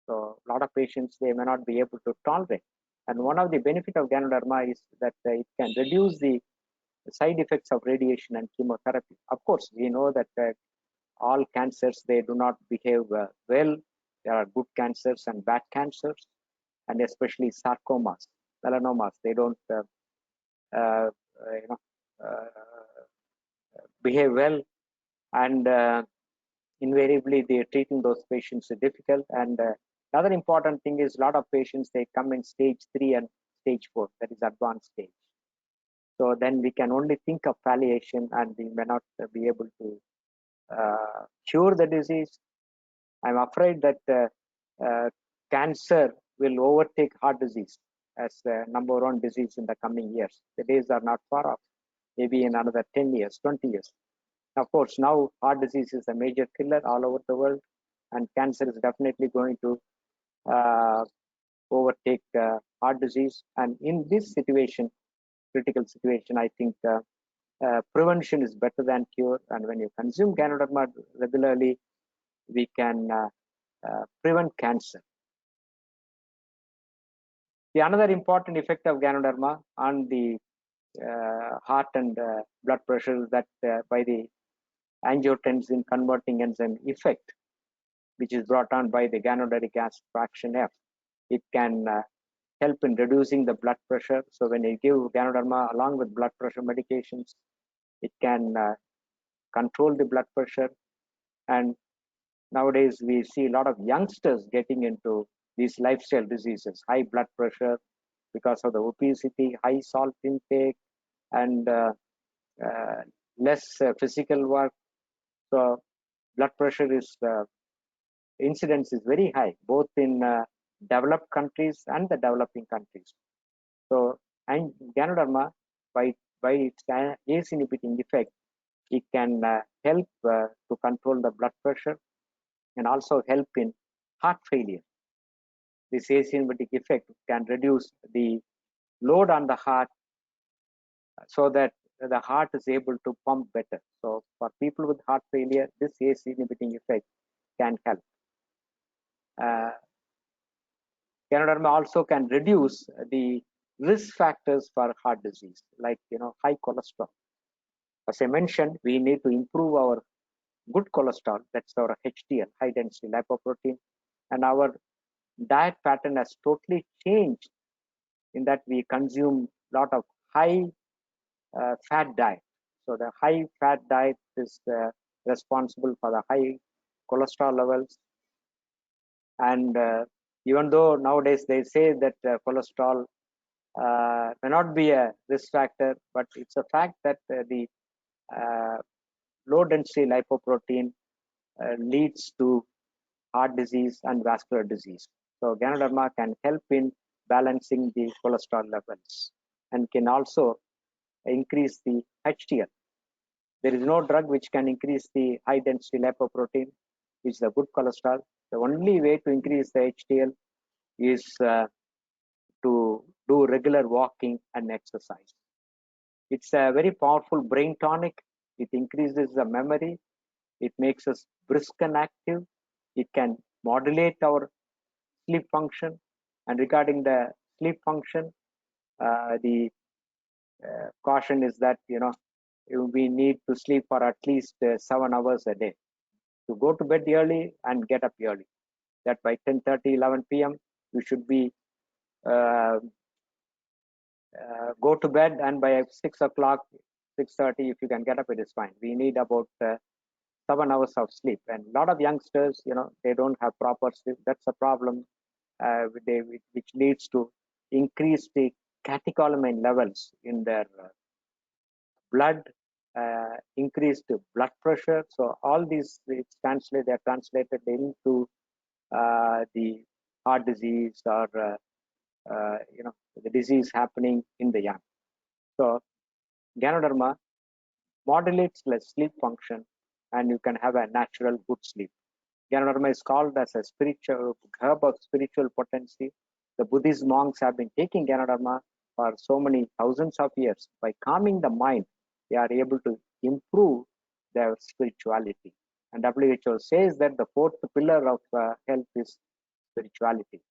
So a lot of patients, they may not be able to tolerate. And one of the benefit of Ganoderma is that it can reduce the side effects of radiation and chemotherapy. Of course, we know that all cancers, they do not behave well. There are good cancers and bad cancers, and especially sarcomas, melanomas. They don't behave well, and invariably they treating those patients is difficult. And another important thing is a lot of patients, they come in stage 3 and stage 4, that is advanced stage. So then we can only think of palliation, and we may not be able to cure the disease. I'm afraid that cancer will overtake heart disease as the #1 disease in the coming years. The days are not far off, maybe in another 10 years, 20 years. Of course, now heart disease is a major killer all over the world, and cancer is definitely going to overtake heart disease. And in this situation, critical situation, I think prevention is better than cure. And when you consume Ganoderma regularly, we can prevent cancer. The another important effect of Ganoderma on the heart and blood pressure is that by the angiotensin converting enzyme effect, which is brought on by the ganoderic acid fraction F, it can help in reducing the blood pressure. So when you give Ganoderma along with blood pressure medications, it can control the blood pressure. And Nowadays, we see a lot of youngsters getting into these lifestyle diseases, high blood pressure because of the obesity, high salt intake, and less physical work. So blood pressure is incidence is very high, both in developed countries and the developing countries. So, and Ganoderma, by its ACE inhibiting effect, it can help to control the blood pressure and also help in heart failure. This ACE inhibiting effect can reduce the load on the heart so that the heart is able to pump better. So for people with heart failure, this ACE inhibiting effect can help. Ganoderma also can reduce the risk factors for heart disease, like high cholesterol. As I mentioned, we need to improve our good cholesterol, that's our HDL, high density lipoprotein, and our diet pattern has totally changed in that we consume a lot of high fat diet. So the high fat diet is responsible for the high cholesterol levels. And even though nowadays they say that cholesterol may not be a risk factor, but it's a fact that the low density lipoprotein leads to heart disease and vascular disease. So Ganoderma can help in balancing the cholesterol levels and can also increase the HDL. There is no drug which can increase the high density lipoprotein, which is the good cholesterol. The only way to increase the HDL is to do regular walking and exercise. It's a very powerful brain tonic. It increases the memory. It makes us brisk and active. It can modulate our sleep function. And regarding the sleep function, the caution is that we need to sleep for at least 7 hours a day. To go to bed early and get up early. That by 10:30, 11 p.m. you should be go to bed, and by 6 o'clock, 6:30, if you can get up, it is fine. We need about 7 hours of sleep, and a lot of youngsters, they don't have proper sleep. That's a problem, which leads to increase the catecholamine levels in their blood, increased blood pressure. So all these they're translated into the heart disease or the disease happening in the young. So Ganoderma modulates the sleep function, and you can have a natural good sleep. Ganoderma is called as a spiritual herb of spiritual potency. The Buddhist monks have been taking Ganoderma for so many thousands of years. By calming the mind, they are able to improve their spirituality. And WHO says that the fourth pillar of health is spirituality.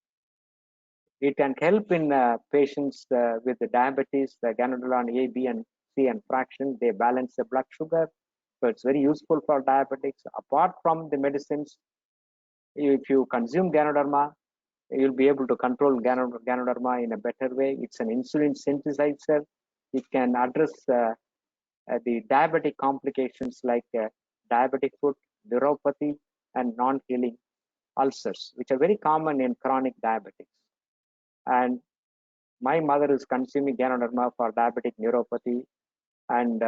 It can help in patients with diabetes, the Ganoderma A, B, and C and fraction. They balance the blood sugar. So it's very useful for diabetics. Apart from the medicines, if you consume Ganoderma, you'll be able to control Ganoderma in a better way. It's an insulin synthesizer. It can address the diabetic complications like diabetic foot, neuropathy, and non-healing ulcers, which are very common in chronic diabetics. And my mother is consuming Ganoderma for diabetic neuropathy, and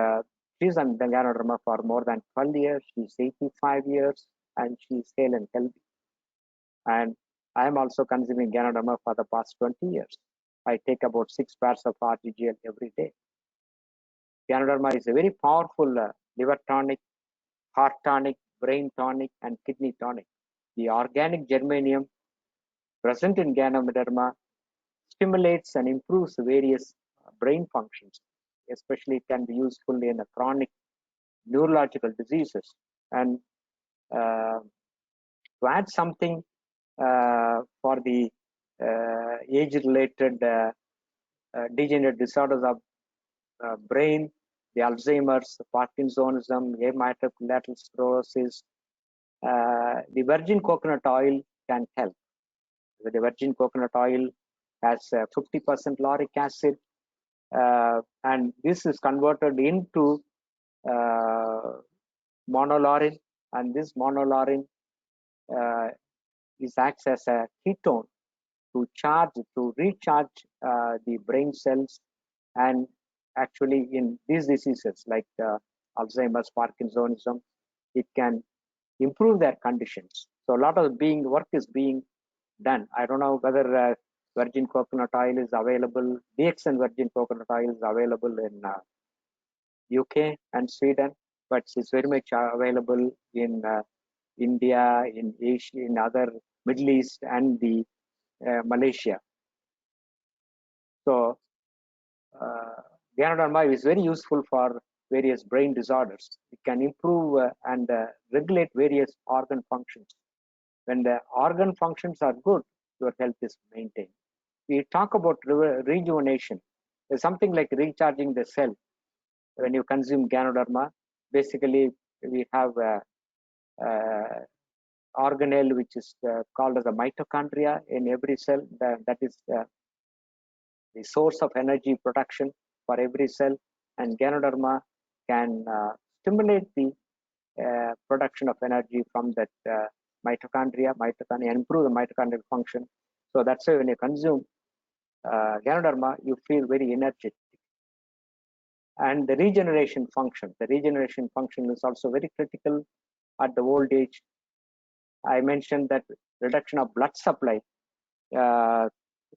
she's on the Ganoderma for more than 12 years. She's 85 years, and she's hale and healthy. And I am also consuming Ganoderma for the past 20 years. I take about 6 pairs of RTGL every day. Ganoderma is a very powerful liver tonic, heart tonic, brain tonic, and kidney tonic. The organic germanium present in Ganoderma stimulates and improves various brain functions. Especially, it can be useful in chronic neurological diseases. And to add something for the age-related degenerative disorders of brain, the Alzheimer's, Parkinsonism, amyotrophic sclerosis, the virgin coconut oil can help. The virgin coconut oil has 50% lauric acid, and this is converted into monolaurin, and this monolaurin it acts as a ketone to recharge the brain cells, and actually in these diseases like Alzheimer's, Parkinsonism, it can improve their conditions. So a lot of work is being done. I don't know whether virgin coconut oil is available. DXN virgin coconut oil is available in UK and Sweden, but it's very much available in India, in Asia, in other Middle East, and the Malaysia. So Ganoderma is very useful for various brain disorders. It can improve and regulate various organ functions. When the organ functions are good, your health is maintained. We talk about rejuvenation. There's something like recharging the cell. When you consume Ganoderma, basically we have organelle which is called as a mitochondria in every cell. That is the source of energy production for every cell, and Ganoderma can stimulate the production of energy from that mitochondria, and improve the mitochondrial function. So that's why when you consume Ganoderma, you feel very energetic. And the regeneration function is also very critical at the old age. I mentioned that reduction of blood supply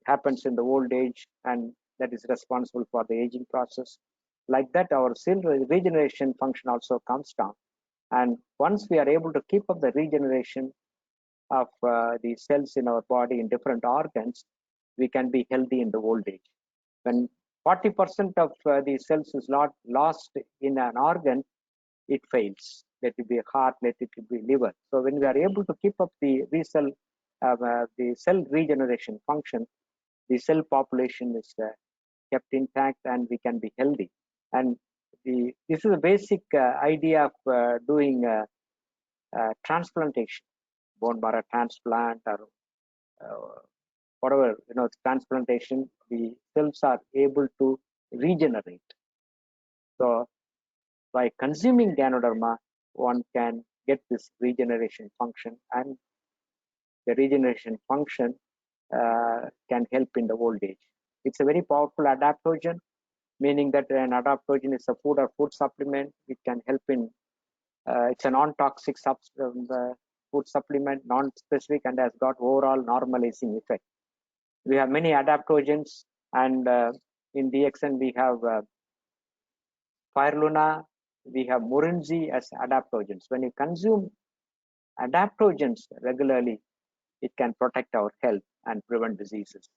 happens in the old age, and that is responsible for the aging process. Like that, our cell regeneration function also comes down. And once we are able to keep up the regeneration of the cells in our body in different organs, we can be healthy in the old age. When 40% of the cells is not lost in an organ, it fails. Let it be heart, let it be liver. So when we are able to keep up the cell regeneration function, the cell population is kept intact and we can be healthy. And this is a basic idea of doing transplantation, bone marrow transplant, or whatever, transplantation. The cells are able to regenerate. So by consuming Ganoderma, one can get this regeneration function, and the regeneration function can help in the old age. It's a very powerful adaptogen, meaning that an adaptogen is a food or food supplement. It can help in, it's a non-toxic food supplement, non-specific, and has got overall normalizing effect. We have many adaptogens, and in DXN we have Spirulina, we have Morinzi as adaptogens. When you consume adaptogens regularly, it can protect our health and prevent diseases.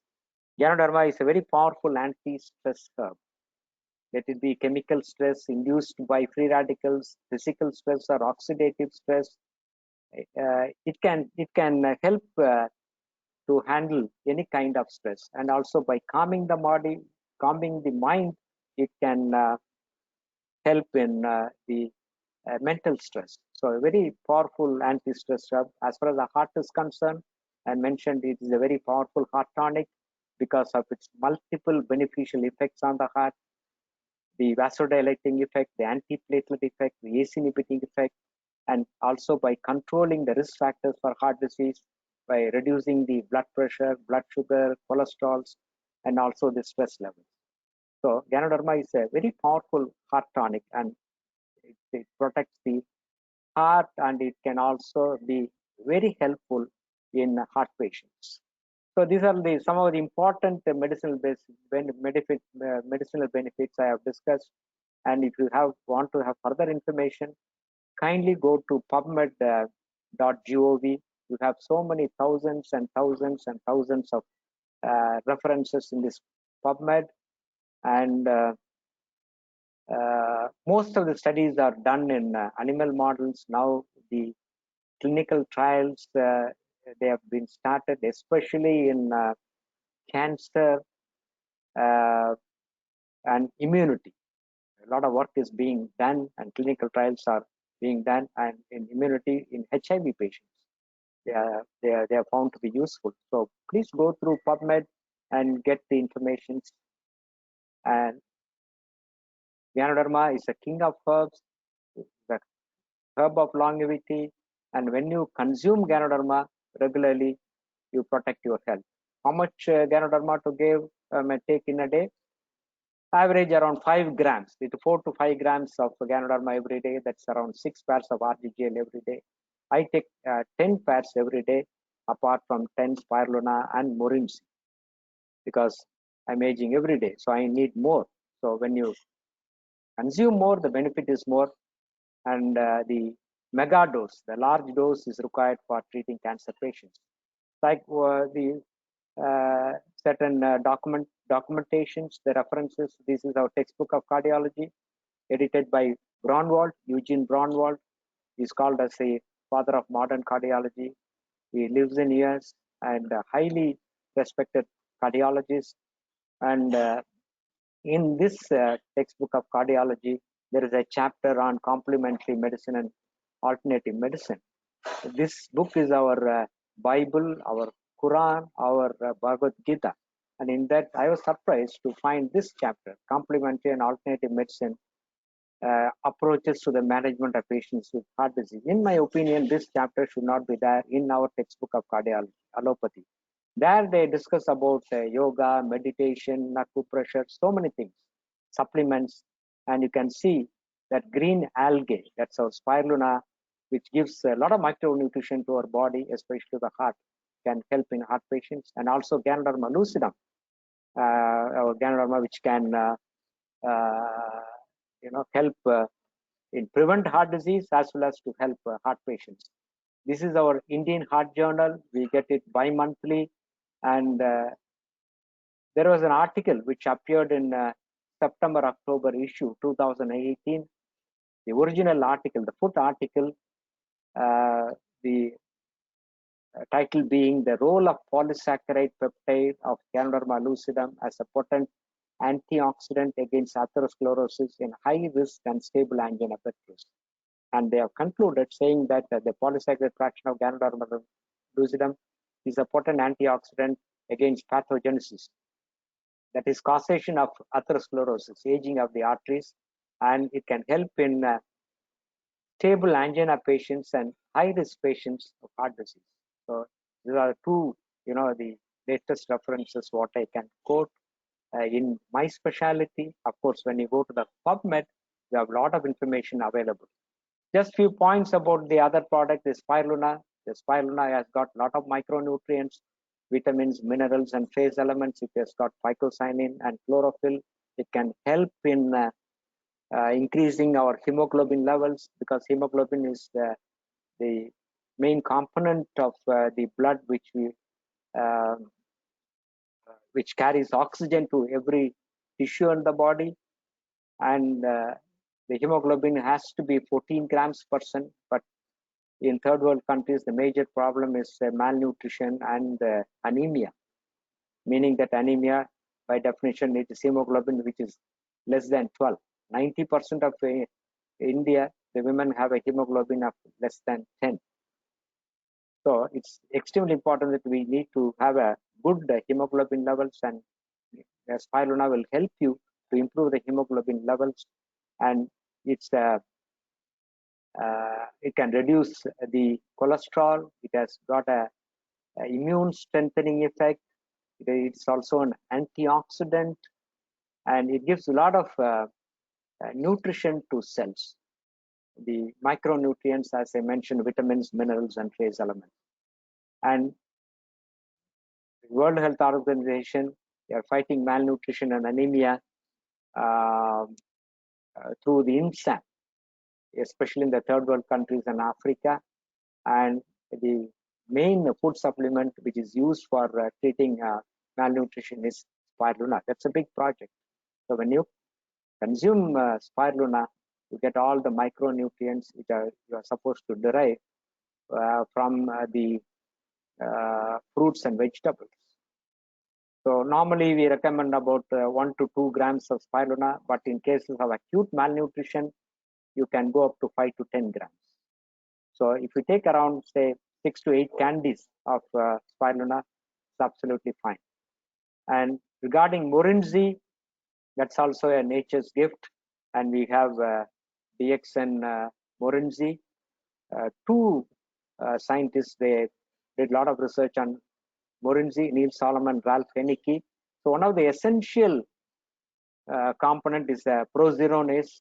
Ganoderma is a very powerful anti-stress herb. Let it be chemical stress induced by free radicals, physical stress, or oxidative stress. It can help to handle any kind of stress, and also by calming the body, calming the mind, it can help in the mental stress. So a very powerful anti-stress herb. As far as the heart is concerned, I mentioned it is a very powerful heart tonic because of its multiple beneficial effects on the heart, the vasodilating effect, the antiplatelet effect, the ACE inhibiting effect, and also by controlling the risk factors for heart disease, by reducing the blood pressure, blood sugar, cholesterols, and also the stress levels. So Ganoderma is a very powerful heart tonic, and it protects the heart, and it can also be very helpful in heart patients. So these are some of the important medicinal benefits I have discussed. And if you want to have further information, kindly go to PubMed.gov. You have so many thousands and thousands and thousands of references in this PubMed, and most of the studies are done in animal models. Now the clinical trials, they have been started, especially in cancer and immunity. A lot of work is being done, and clinical trials are being done, and in immunity in HIV patients, they are found to be useful. So please go through PubMed and get the information. And Ganoderma is a king of herbs, the herb of longevity, And when you consume Ganoderma regularly, you protect your health. How much Ganoderma to take in a day? Average around 5 grams, with 4 to 5 grams of Ganoderma every day. That's around 6 pairs of RGGL every day. I take 10 pairs every day, apart from 10 spirulina and morinzi, because I'm aging every day, so I need more. So when you consume more, the benefit is more, and the mega dose, the large dose, is required for treating cancer patients. Like the certain documentations, the references. This is our textbook of cardiology, edited by Braunwald, Eugene Braunwald. He's called as a father of modern cardiology. He lives in US and highly respected cardiologist. And in this textbook of cardiology, there is a chapter on complementary medicine and alternative medicine. This book is our Bible, our Quran, our Bhagavad Gita. And in that, I was surprised to find this chapter, complementary and alternative medicine, approaches to the management of patients with heart disease. In my opinion, this chapter should not be there in our textbook of cardiology, allopathy. There they discuss about yoga, meditation, acupressure, so many things, supplements, and you can see that green algae, that's our spirulina, which gives a lot of micronutrition to our body, especially to the heart, can help in heart patients, and also Ganoderma lucidum, or Ganoderma, which can help in prevent heart disease as well as to help heart patients. This is our Indian Heart Journal. We get it bi-monthly, and there was an article which appeared in September-October issue 2018. The original article, the foot article, the title being the role of polysaccharide peptide of Ganoderma lucidum as a potent antioxidant against atherosclerosis in high risk and stable angina pectoris. And they have concluded saying that the polysaccharide fraction of Ganoderma lucidum is a potent antioxidant against pathogenesis, that is causation of atherosclerosis, aging of the arteries, and it can help in stable angina patients and high-risk patients of heart disease. So these are two, the latest references what I can quote in my specialty. Of course, when you go to the PubMed, you have a lot of information available. Just few points about the other product, the spirulina. The spirulina has got a lot of micronutrients, vitamins, minerals, and trace elements. It has got phycocyanin and chlorophyll. It can help in increasing our hemoglobin levels, because hemoglobin is the main component of the blood which carries oxygen to every tissue in the body. And the hemoglobin has to be 14 grams per cent, but in third world countries, the major problem is malnutrition and anemia, meaning that anemia, by definition, it is hemoglobin which is less than 12. 90% of India, the women have a hemoglobin of less than 10. So it's extremely important that we need to have a good hemoglobin levels, and spirulina will help you to improve the hemoglobin levels, and it can reduce the cholesterol. It has got a immune strengthening effect. It's also an antioxidant, and it gives a lot of nutrition to cells. The micronutrients, as I mentioned, vitamins, minerals, and trace elements. And the World Health Organization, they are fighting malnutrition and anemia through the INSAN, especially in the third world countries and Africa. And the main food supplement which is used for treating malnutrition is spirulina. That's a big project. So when you consume spirulina, you get all the micronutrients which you are supposed to derive from the fruits and vegetables. So normally we recommend about 1 to 2 grams of spirulina, but in cases of acute malnutrition, you can go up to 5 to 10 grams. So if you take around, say, 6 to 8 candies of spirulina, it's absolutely fine. And regarding morinzi, that's also a nature's gift, and we have DX and morinzi, two scientists, they did a lot of research on Morinzi, Neil Solomon, Ralph Henneke. So one of the essential component is prozeronase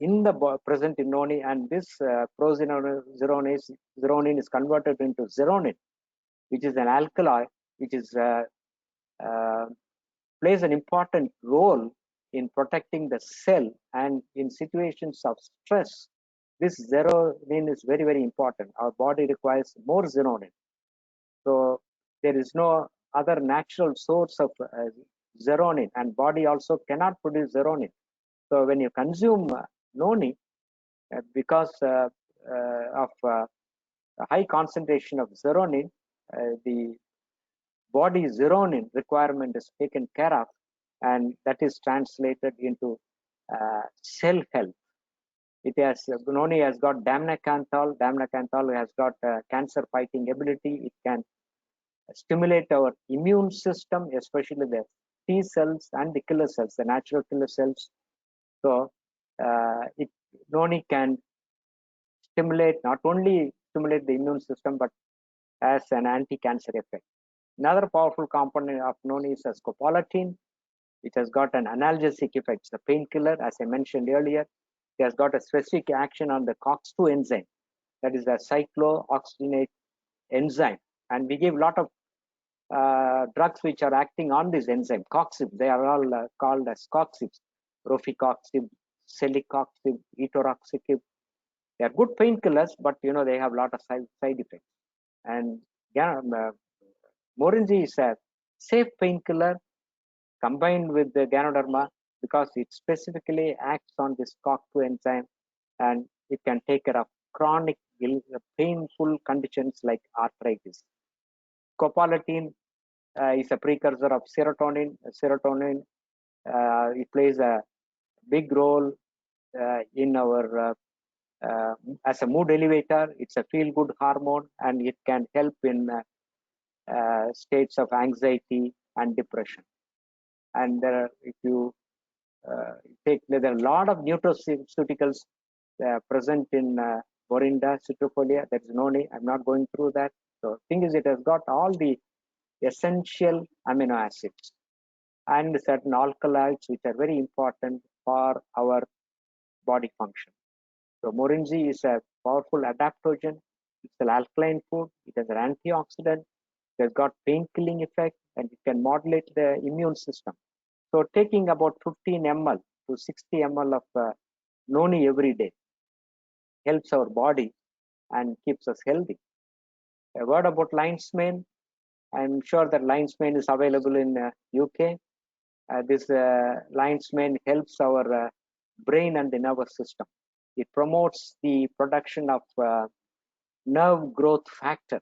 in the present in noni, and this zeronin is converted into zeronin, which is an alkali, which is plays an important role in protecting the cell, and in situations of stress, this zeronin is very, very important. Our body requires more zeronin. So there is no other natural source of zeronin, and body also cannot produce zeronin. So when you consume noni, because of a high concentration of zeronin, the body zeronin requirement is taken care of, and that is translated into cell health. It has noni has got damnacanthol. Damnacanthol has got cancer fighting ability. It can stimulate our immune system, especially the T cells and the killer cells, the natural killer cells. So noni can stimulate, not only stimulate the immune system, but as an anti-cancer effect. Another powerful component of noni is scopolamine. It has got an analgesic effect. It's a painkiller, as I mentioned earlier. It has got a specific action on the COX-2 enzyme, that is the cyclooxygenate enzyme. And we give a lot of drugs which are acting on this enzyme, COXIB. They are all called as COXIBs: rofecoxib, celecoxib, etoroxicib. They are good painkillers, but they have a lot of side effects. And Morinzi is a safe painkiller combined with the Ganoderma, because it specifically acts on this COX-2 enzyme, and it can take care of chronic painful conditions like arthritis. Scopolamine is a precursor of serotonin. Serotonin it plays a big role in our as a mood elevator. It's a feel-good hormone, and it can help in states of anxiety and depression. And if you take, there are a lot of nutraceuticals present in Morinda citrifolia. There is noni. I'm not going through that. So thing is, it has got all the essential amino acids and certain alkaloids which are very important for our body function. So Morinzi is a powerful adaptogen. It's an alkaline food. It has an antioxidant. It has got pain-killing effect, and it can modulate the immune system. So taking about 15 ml to 60 ml of noni every day helps our body and keeps us healthy. A word about lion's mane. I'm sure that lion's mane is available in UK. This lion's mane helps our brain and the nervous system. It promotes the production of nerve growth factor.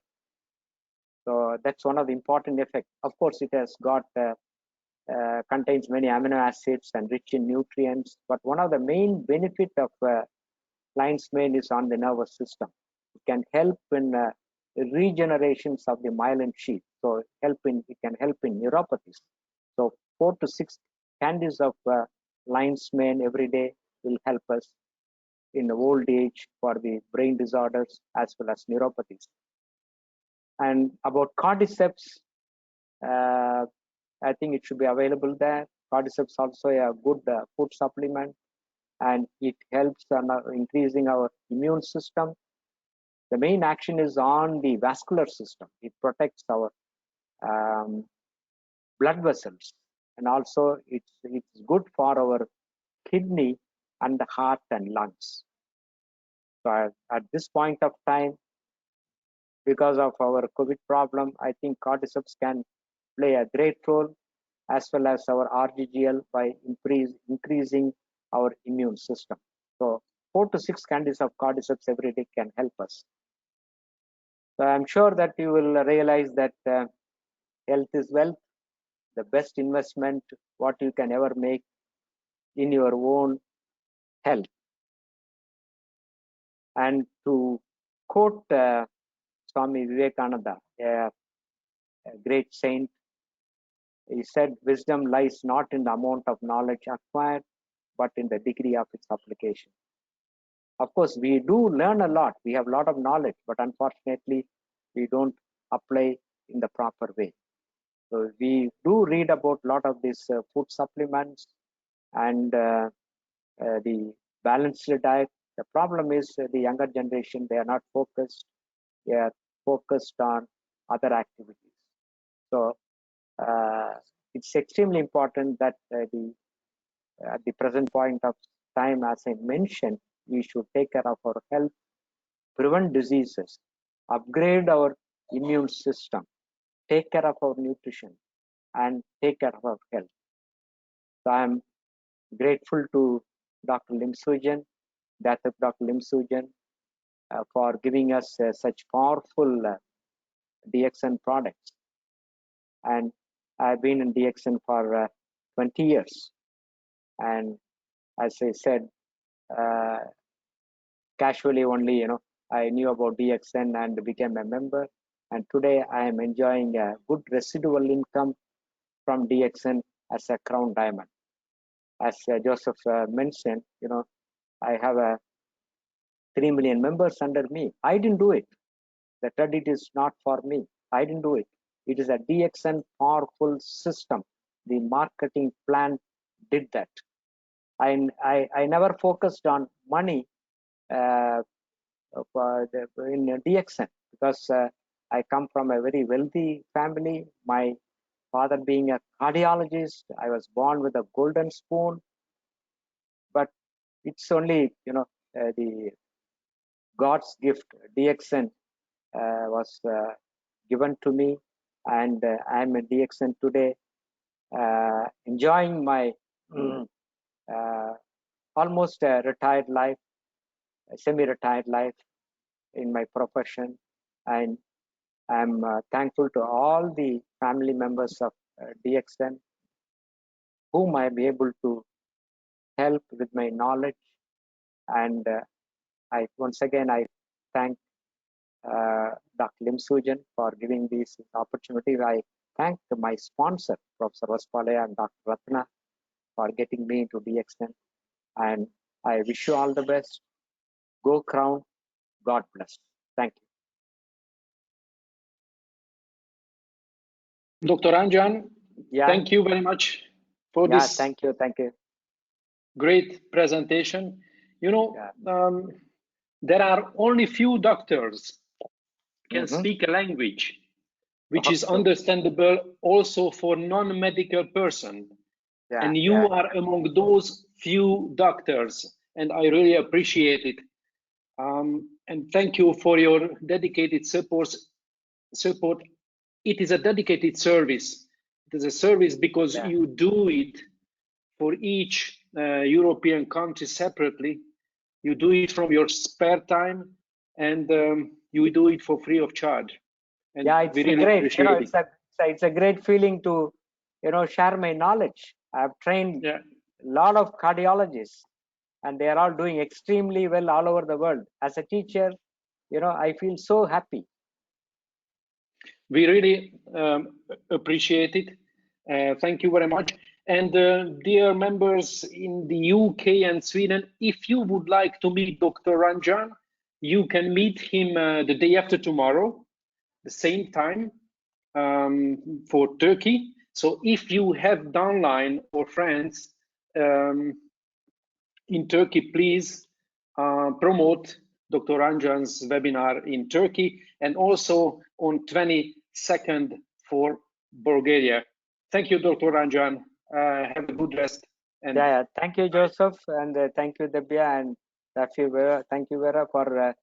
So that's one of the important effects. Of course, it has got contains many amino acids and rich in nutrients. But one of the main benefits of lion's mane is on the nervous system. It can help in regenerations of the myelin sheath. So it can help in neuropathies. So 4 to 6 candies of lion's mane every day will help us in the old age for the brain disorders as well as neuropathies. And about cordyceps, I think it should be available there. Cordyceps also a good food supplement, and it helps on increasing our immune system. The main action is on the vascular system. It protects our blood vessels, and also it's good for our kidney and the heart and lungs. So at this point of time, because of our COVID problem, I think cordyceps can play a great role, as well as our RGGL, by increasing our immune system. So 4 to 6 candies of cordyceps every day can help us. So I'm sure that you will realize that health is wealth. The best investment what you can ever make in your own health. And to quote Swami Vivekananda, a great saint, he said, "Wisdom lies not in the amount of knowledge acquired, but in the degree of its application." Of course, we do learn a lot. We have a lot of knowledge, but unfortunately, we don't apply in the proper way. So we do read about a lot of these food supplements and the balanced diet. The problem is the younger generation, they are not focused. They are focused on other activities. So it's extremely important that at the present point of time, as I mentioned, we should take care of our health, prevent diseases, upgrade our immune system, take care of our nutrition, and take care of our health. So I'm grateful to Dr. Lim Sujan, Dr. Lim Sujan, for giving us such powerful DXN products. And I've been in DXN for 20 years. And as I said, casually only, I knew about DXN and became a member. And today I am enjoying a good residual income from DXN as a crown diamond. As Joseph mentioned, I have 3 million members under me. I didn't do it. The credit is not for me. I didn't do it. It is a DXN powerful system. The marketing plan did that. I never focused on money in DXN because I come from a very wealthy family. My father being a cardiologist, I was born with a golden spoon. But it's only, the God's gift. DXN was given to me, and I'm a DXN today, enjoying my almost a retired life, a semi-retired life in my profession, and I'm thankful to all the family members of DXN, whom I'll be able to help with my knowledge. And once again, I thank Dr. Lim Sujan for giving this opportunity. I thank my sponsor, Professor Vaspalaya and Dr. Ratna, for getting me into DXN. And I wish you all the best. Go Crown. God bless. Thank you. Dr. Ranjan, thank you very much for this. Thank you. Great presentation. There are only few doctors can speak a language which is understandable also for non-medical person. And you are among those few doctors, and I really appreciate it. And thank you for your dedicated support. It is a dedicated service. It is a service because you do it for each European country separately. You do it from your spare time, and you do it for free of charge. And it's really great. It's a great feeling to, share my knowledge. I've trained a lot of cardiologists, and they are all doing extremely well all over the world. As a teacher, I feel so happy. We really appreciate it. Thank you very much. And dear members in the UK and Sweden, if you would like to meet Dr. Ranjan, you can meet him the day after tomorrow, the same time for Turkey. So if you have downline or friends in Turkey, please promote Dr. Ranjan's webinar in Turkey, and also on 22nd for Bulgaria. Thank you, Dr. Ranjan. Have a good rest. And thank you, Joseph, and thank you, Debya, and thank you, Vera, for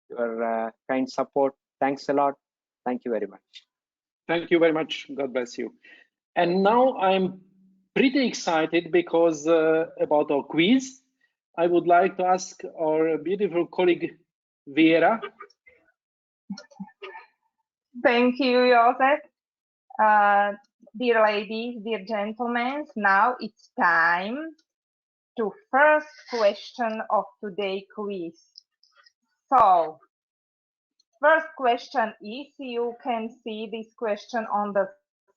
your kind support. Thanks a lot. Thank you very much. Thank you very much. God bless you. And now I'm pretty excited because about our quiz. I would like to ask our beautiful colleague, Vera. Thank you, Joseph. Dear ladies, dear gentlemen, now it's time to first question of today's quiz. So, first question is, you can see this question on the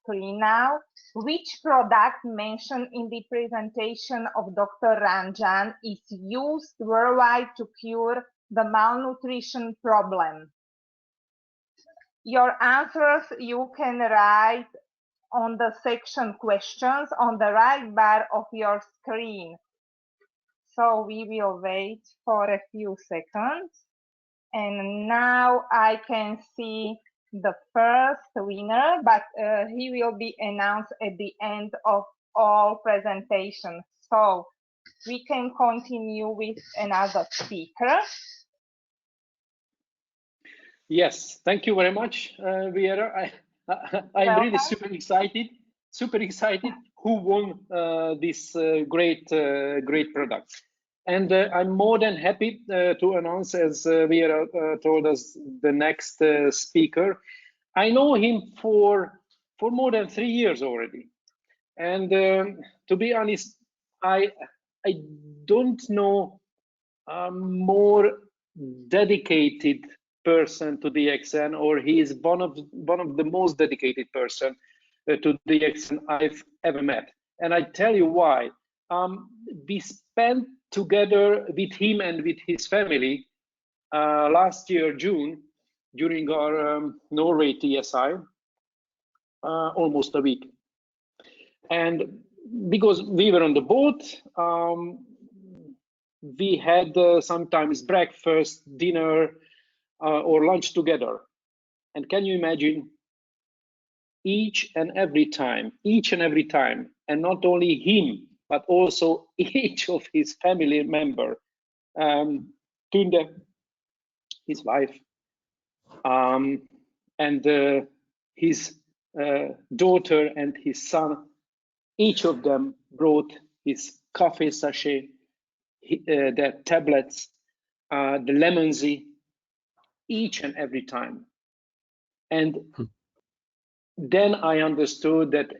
screen now. Which product mentioned in the presentation of Dr. Ranjan is used worldwide to cure the malnutrition problem? Your answers you can write on the section questions on the right bar of your screen. So we will wait for a few seconds. And now I can see the first winner, but he will be announced at the end of all presentations. So we can continue with another speaker. Yes, thank you very much, Vera. I'm really super excited. Who won this great product? And I'm more than happy to announce, as Vera told us, the next speaker. I know him for more than 3 years already, and to be honest, I don't know a more dedicated person to DXN, or he is one of the most dedicated person to DXN I've ever met. And I tell you why. We spent together with him and with his family last year, June, during our Norway TSI, almost a week. And because we were on the boat, we had sometimes breakfast, dinner, or lunch together. And can you imagine, each and every time, and not only him, but also each of his family member, Tunde, his wife, and his daughter and his son, each of them brought his coffee sachet, their tablets, the lemon-Z, each and every time. And then I understood that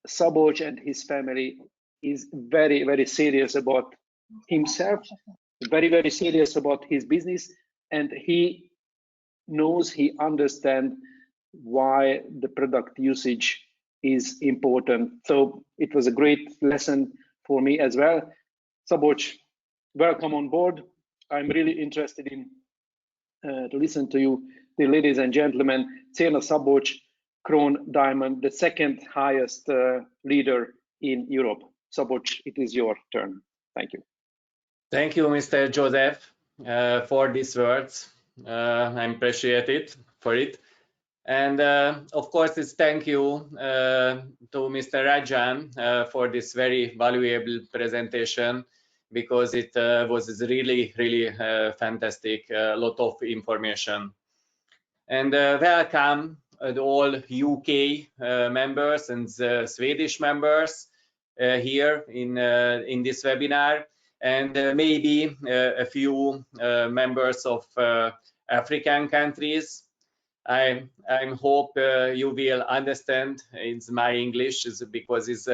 Zabolcs and his family is very, very serious about himself, very, very serious about his business, and he knows, he understands why the product usage is important. So it was a great lesson for me as well. Zabolcs, welcome on board. I'm really interested in to listen to you, the ladies and gentlemen. Cena Zabolcs, Crown Diamond, the second highest leader in Europe. Zabolcs, it is your turn. Thank you. Thank you, Mr. Joseph, for these words. I appreciate it for it. And of course, it's thank you to Mr. Ranjan for this very valuable presentation, because it was really, really fantastic, a lot of information. And welcome all UK members and Swedish members here in this webinar, and maybe a few members of African countries. I hope you will understand. It's my English because it's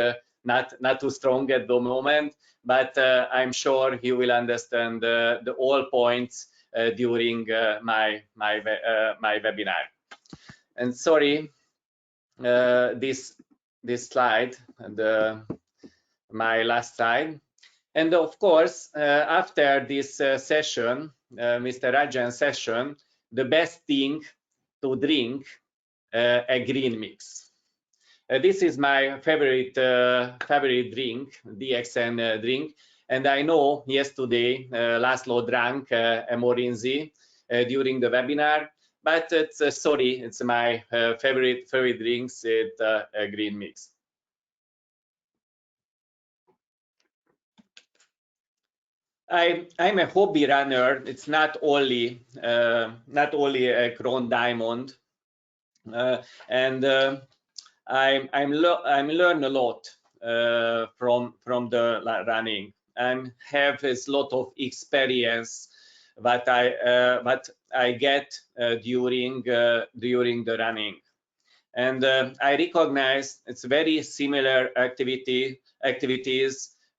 not too strong at the moment, but I'm sure you will understand the all points during my webinar. And sorry, this slide, my last slide. And of course, after this session, Mr. Ranjan's session, the best thing to drink a green mix. This is my favorite drink, DXN drink. And I know yesterday Laszlo drank a Morinzi during the webinar, but it's sorry, it's my favorite drinks, it's a green mix. I'm a hobby runner. It's not only a Crown Diamond, and I'm learn a lot from the running. I have a lot of experience that I get during the running, and I recognize it's very similar activities,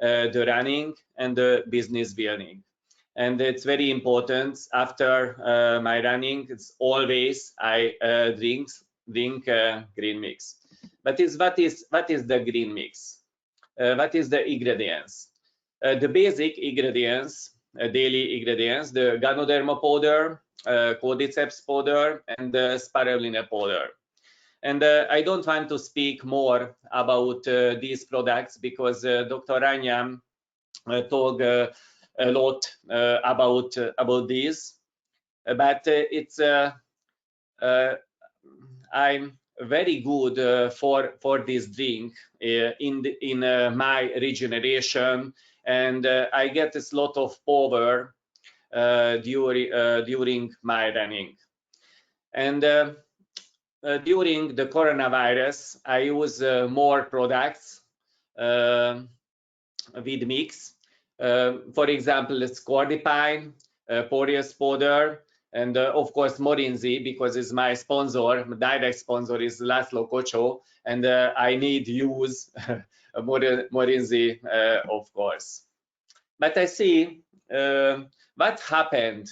the running and the business building. And it's very important after my running, it's always I drink green mix. But what is the green mix? What is the ingredients? The basic ingredients, daily ingredients: the Ganoderma powder, cordyceps powder, and the spirulina powder. And I don't want to speak more about these products because Dr. Ranjan talked a lot about these. But it's I'm very good for this drink in my regeneration, and I get a lot of power during my running. And during the coronavirus, I use more products with mix. For example, it's Cordipine, Porous powder, and of course Morinzi, because it's my sponsor. My direct sponsor is Laszlo Kocho, and I need to use Morinzi, of course. But I see what happened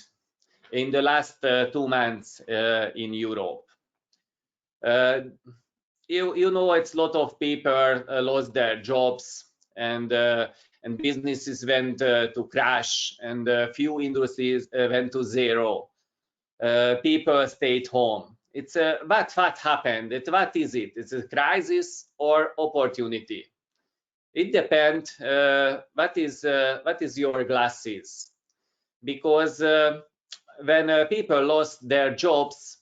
in the last 2 months in Europe. You know, it's a lot of people lost their jobs, and businesses went to crash, and few industries went to zero. People stayed home. It's what happened? What is it? It's a crisis or opportunity? It depends. What is your glasses? Because when people lost their jobs,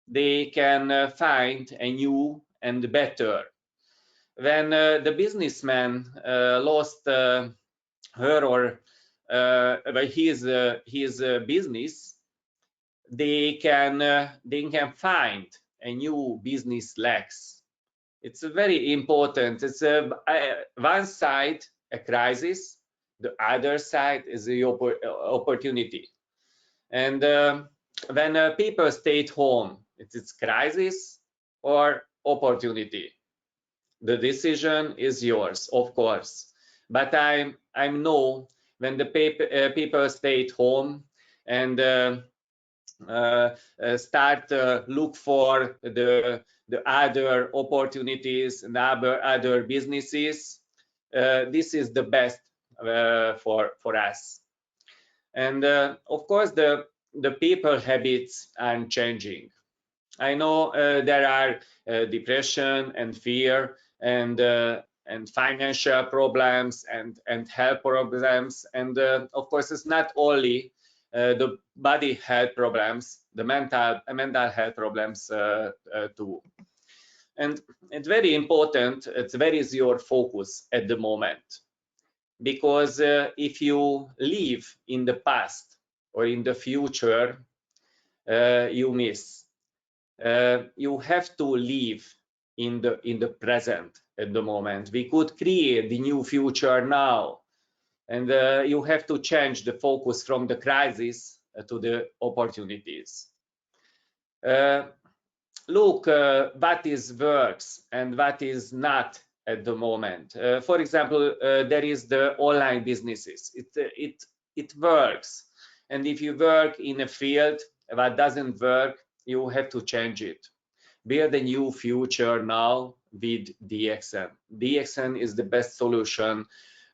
they can find a new and better. When the businessman lost her or his business, they can find a new business legs. It's very important. It's one side a crisis, the other side is the opportunity. And when people stayed home, it's crisis or opportunity. The decision is yours, of course. But I know when the people stayed home and start look for the other opportunities and other businesses, this is the best for us. And of course, the people habits are changing. I know there are depression and fear and financial problems and health problems, and of course it's not only the body health problems, the mental health problems too. And it's very important. It's where is your focus at the moment? Because if you live in the past or in the future, you miss. You have to live in the present at the moment. We could create the new future now, and you have to change the focus from the crisis to the opportunities. Look what is works and what is not at the moment. For example, there is the online businesses. It works, and if you work in a field that doesn't work, you have to change it. Build a new future now with DXN. DXN is the best solution,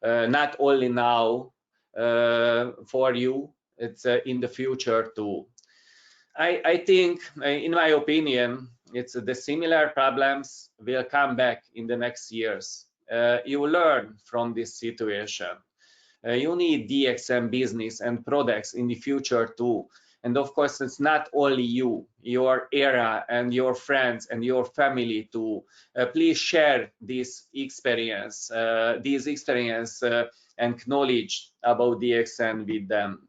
not only now for you, it's in the future too. I think, in my opinion, it's the similar problems will come back in the next years. You learn from this situation. You need DXM business and products in the future too. And of course, it's not only you, your area and your friends and your family too. Please share this experience and knowledge about DXN with them.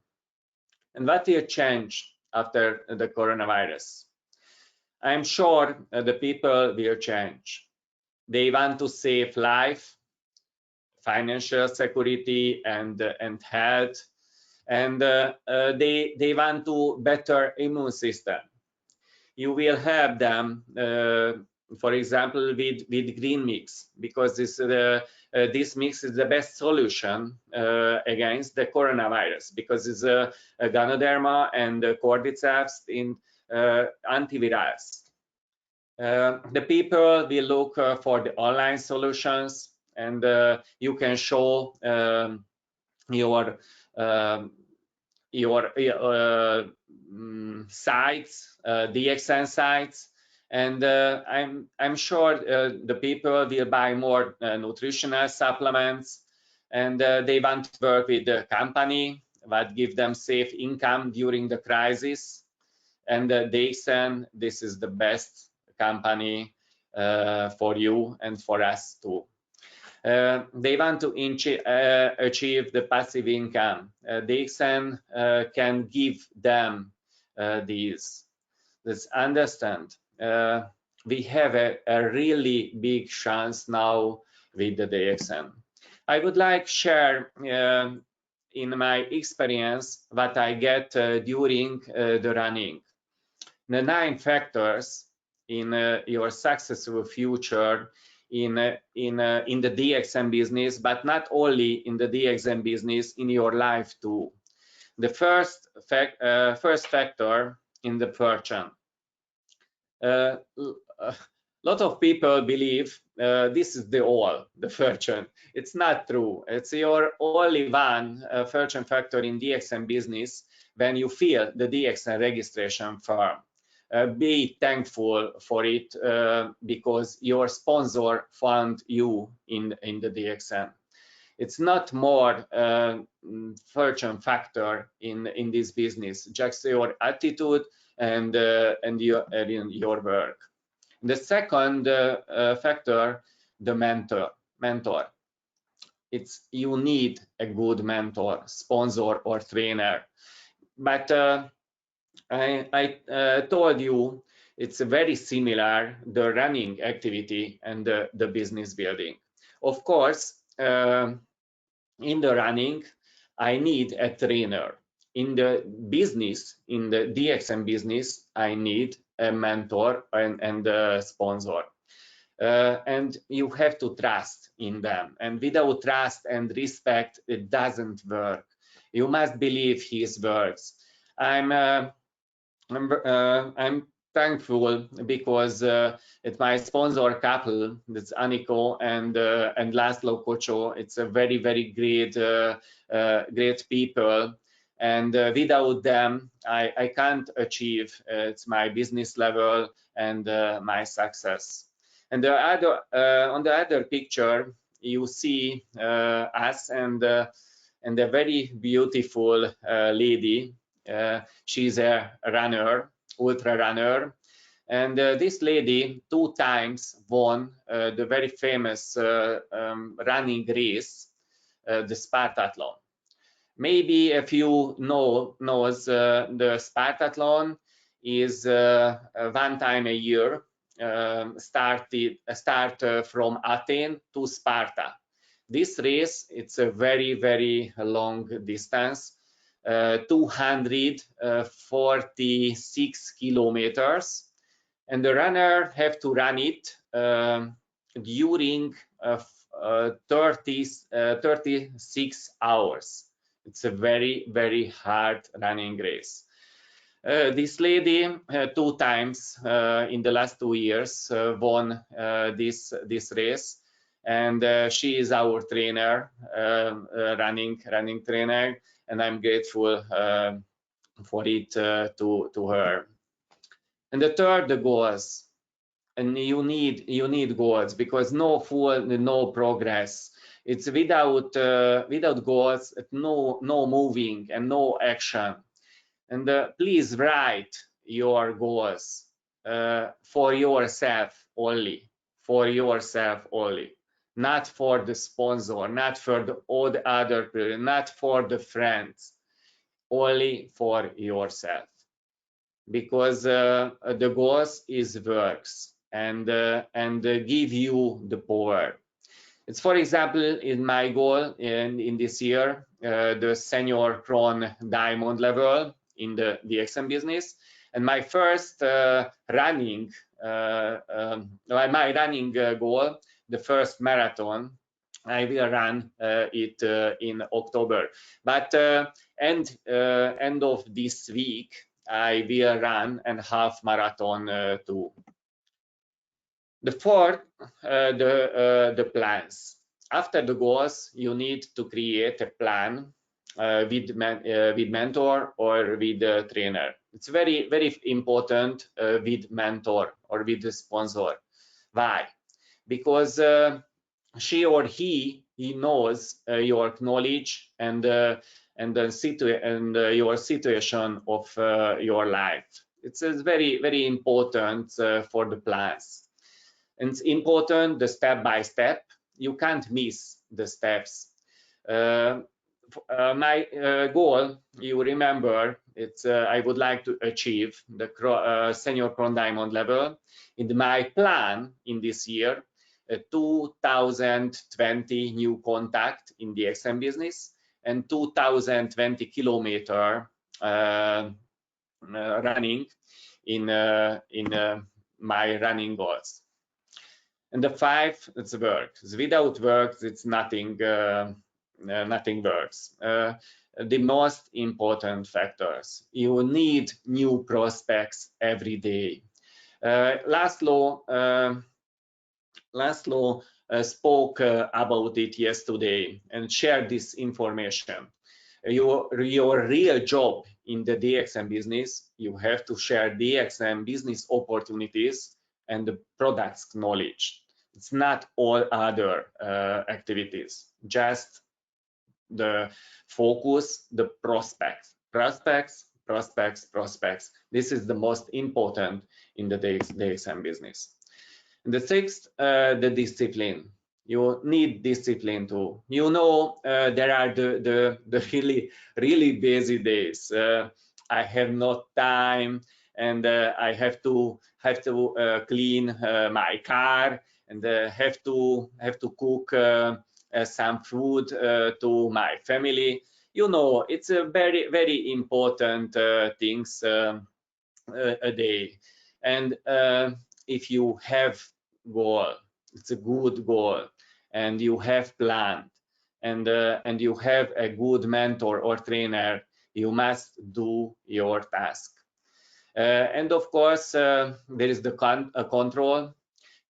And what will change after the coronavirus? I'm sure the people will change. They want to save life, financial security, and health, and they want to better immune system. You will have them, for example, with green mix, because this mix is the best solution against the coronavirus, because it's a Ganoderma and cordyceps in antivirals. The people will look for the online solutions, and you can show your sites, DXN sites, and I'm sure the people will buy more nutritional supplements, and they want to work with the company that give them safe income during the crisis. And DXN, this is the best company for you and for us too. They want to achieve the passive income. DXN can give them these. Let's understand. We have a really big chance now with the DXN. I would like to share in my experience what I get during the running. The 9 factors in your successful future in the DXN business, but not only in the DXN business, in your life too. The first factor in the fortune. A lot of people believe this is the fortune. It's not true. It's your only one fortune factor in DXN business when you fill the DXN registration form. Be thankful for it because your sponsor found you in the DXN. It's not more fortune factor in this business, just your attitude and your work. The second factor, the mentor. It's you need a good mentor, sponsor or trainer. But I told you it's very similar, the running activity and the business building. Of course, in the running, I need a trainer. In the business, in the DXN business, I need a mentor and a sponsor. And you have to trust in them. And without trust and respect, it doesn't work. You must believe his words. I'm thankful because it's my sponsor couple, that's Aniko and Laszlo Kocho. It's a very, very great people. And without them, I can't achieve it's my business level and my success. And on the other picture, you see us and a very beautiful lady. She's a runner, ultra runner, and this lady 2 times won the very famous running race, the Spartathlon. Maybe if you knows the Spartathlon is 1 time a year, start from Athens to Sparta. This race, it's a very, very long distance. 246 kilometers, and the runner have to run it during 36 hours. It's a very, very hard running race. This lady 2 times in the last 2 years won this race, and she is our trainer, running trainer, and I'm grateful for it to her. And the third, the goals. And you need goals, because no progress. It's without goals, no moving and no action. And please write your goals for yourself only, not for the sponsor, not for all the other people, not for the friends, only for yourself. Because the goals is works and give you the power. It's, for example, in my goal in this year, the senior Kron diamond level in the DXN business, and my first running goal, the first marathon, I will run it in October. But end of this week, I will run a half marathon too. The fourth, the plans. After the goals, you need to create a plan with mentor or with a trainer. It's very, very important with mentor or with the sponsor. Why? Because she or he knows your knowledge and your situation of your life. It's very, very important for the plans. And it's important the step by step. You can't miss the steps. My goal, you remember, it's I would like to achieve the senior Cron Diamond level. In my plan in this year, 2020 new contact in the XM business and 2020 kilometer running in my running goals. And the five, it's work. Without work, it's nothing. Nothing works. The most important factors. You need new prospects every day. Laszlo spoke about it yesterday and shared this information. Your real job in the DXM business, you have to share DXM business opportunities and the product's knowledge. It's not all other activities, just the focus, the prospects. This is the most important in the DXM business. And the sixth, the discipline. You need discipline too. You know, there are the really busy days. I have no time, and I have to clean my car, and have to cook some food to my family. You know, it's a very important things a day. And if you have goal, it's a good goal, and you have planned, and you have a good mentor or trainer, you must do your task. And of course, there is the control,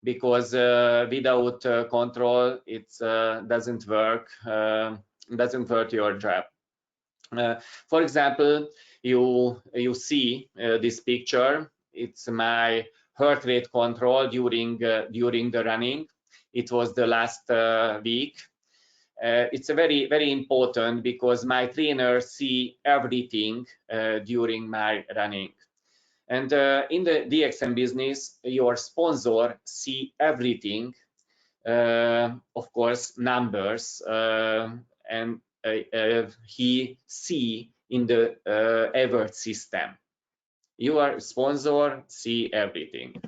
because without control, it doesn't work your job. For example, you see this picture. It's my heart rate control during the running. It was the last week. It's a very important, because my trainer see everything during my running. And in the DXM business, your sponsor see everything, of course, numbers, and he see in the alert system. Your sponsor see everything.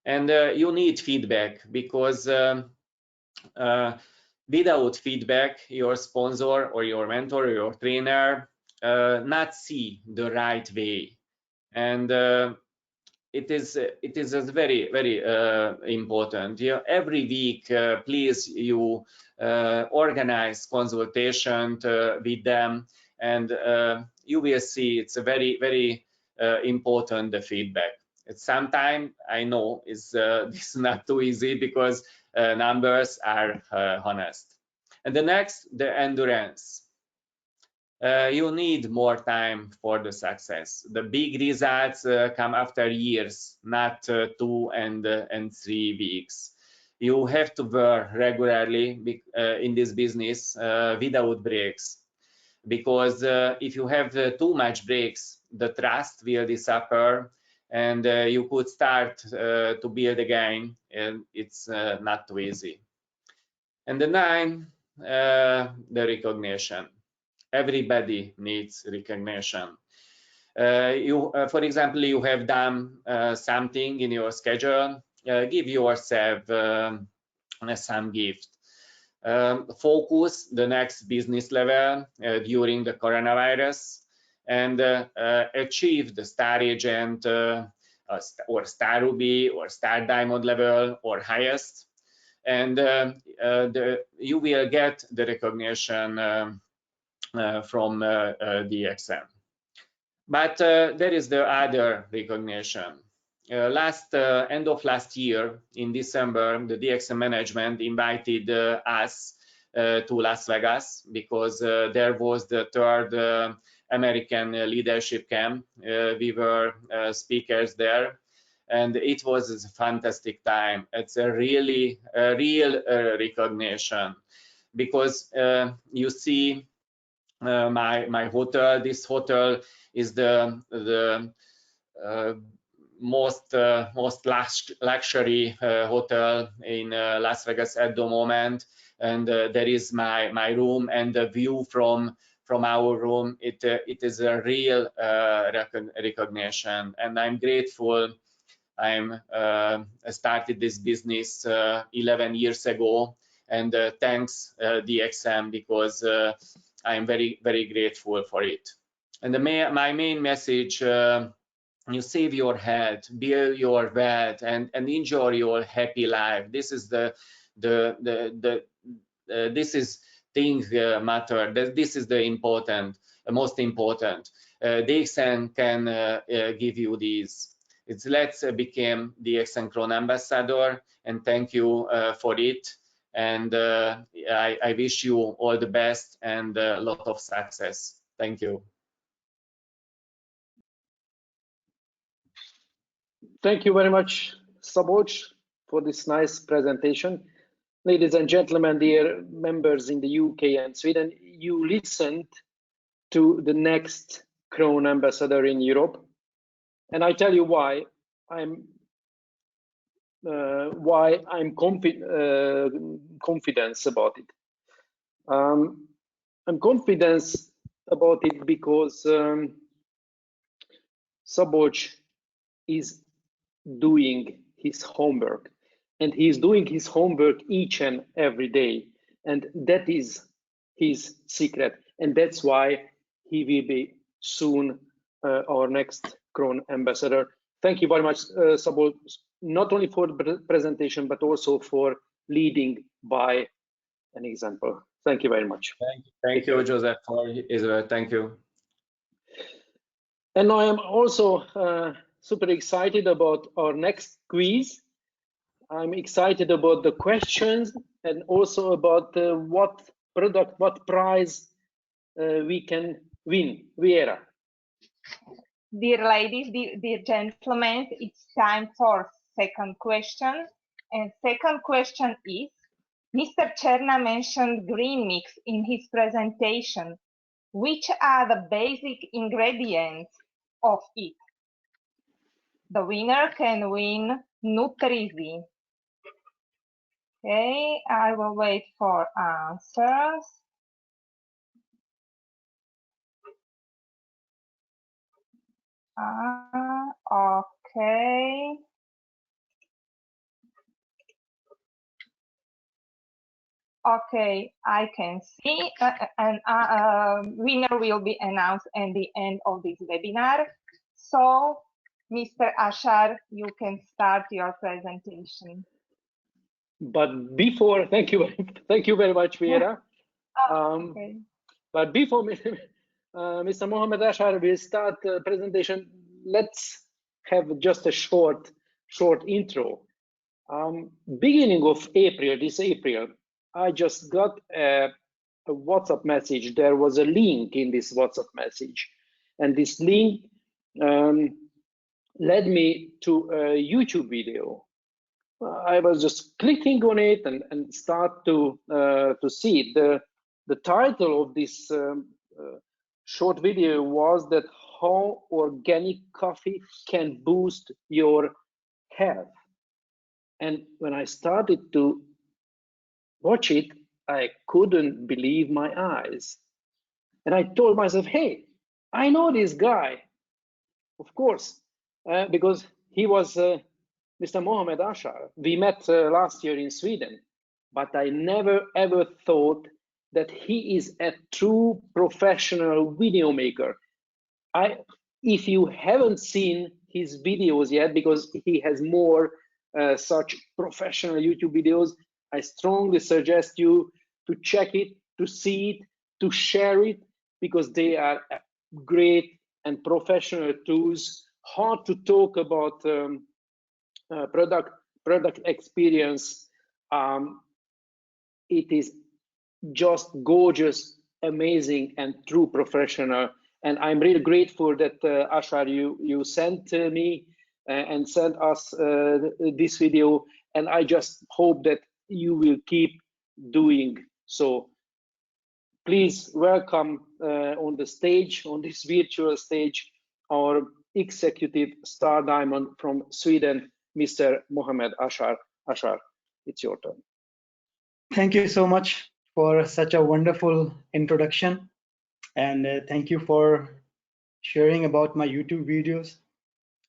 And you need feedback, because without feedback, your sponsor or your mentor or your trainer not see the right way. And it is very important. Every week, please, you organize consultation with them, and you will see it's a very important, the feedback. Sometimes I know it's this is not too easy, because numbers are honest. And the next, the endurance. You need more time for the success. The big results come after years, not 2 and 3 weeks. You have to work regularly in this business without breaks, because if you have too much breaks, the trust will disappear, and you could start to build again, and it's not too easy. And the 9, the recognition. Everybody needs recognition. For example, you have done something in your schedule, give yourself some gift. Focus the next business level during the coronavirus, and achieve the Star Agent or Star Ruby or Star Diamond level or highest, and you will get the recognition from DXM. But there is the other recognition. end of last year in December, the DXM management invited us to Las Vegas because there was the third American leadership camp. We were speakers there, and it was a fantastic time. It's a real recognition, because you see my hotel. This hotel is the most luxury hotel in Las Vegas at the moment, and there is my room, and the view from our room. It is a real recognition, and I'm grateful. I started this business 11 years ago, and thanks DXM, because I'm very grateful for it. And my main message: you save your health, build your wealth, and enjoy your happy life. This is this is things matter. This is the most important. DXM can give you these. Let's become DXM Crown Ambassador, and thank you for it. And I wish you all the best and a lot of success. Thank you. Thank you very much, Zabolcs, for this nice presentation. Ladies and gentlemen, dear members in the UK and Sweden, you listened to the next Crown Ambassador in Europe, and I tell you why I'm confident about it. I'm confident about it because Zabolcs is doing his homework, and he's doing his homework each and every day, and that is his secret, and that's why he will be soon our next Crown Ambassador. Thank you very much, Zabolcs, not only for the presentation but also for leading by an example. Thank you very much. Thank you, Joseph, for Israel. Thank you. And I am also super excited about our next quiz. I'm excited about the questions and also about what product, what prize we can win. Viera. Dear ladies, dear gentlemen, it's time for second question. And second question is, Mr. Cherna mentioned green mix in his presentation. Which are the basic ingredients of it? The winner can win Nutrizi. Okay, I will wait for answers. Okay. Okay, I can see, and winner will be announced at the end of this webinar. So, Mr. Ashar, you can start your presentation. But before, thank you very much, Viera. Okay. But before Mr. Mohammed Ashar will start the presentation, let's have just a short intro. Beginning of April, this April, I just got a WhatsApp message. There was a link in this WhatsApp message, and this link led me to a YouTube video. I was just clicking on it and start to see it. The title of this short video was that how organic coffee can boost your health. And when I started to watch it, I couldn't believe my eyes. And I told myself, hey, I know this guy, of course, because he was Mr. Mohammed Ashar. We met last year in Sweden, but I never ever thought that he is a true professional video maker. If you haven't seen his videos yet, because he has more such professional YouTube videos, I strongly suggest you to check it, to see it, to share it, because they are great and professional tools. Hard to talk about product experience. It is just gorgeous, amazing, and true professional. And I'm really grateful that Ashar, you sent me and sent us this video. And I just hope that you will keep doing so. Please welcome on the stage, on this virtual stage, our executive star diamond from Sweden, Mr. Mohammed Ashar. Ashar, it's your turn. Thank you so much for such a wonderful introduction, and thank you for sharing about my YouTube videos.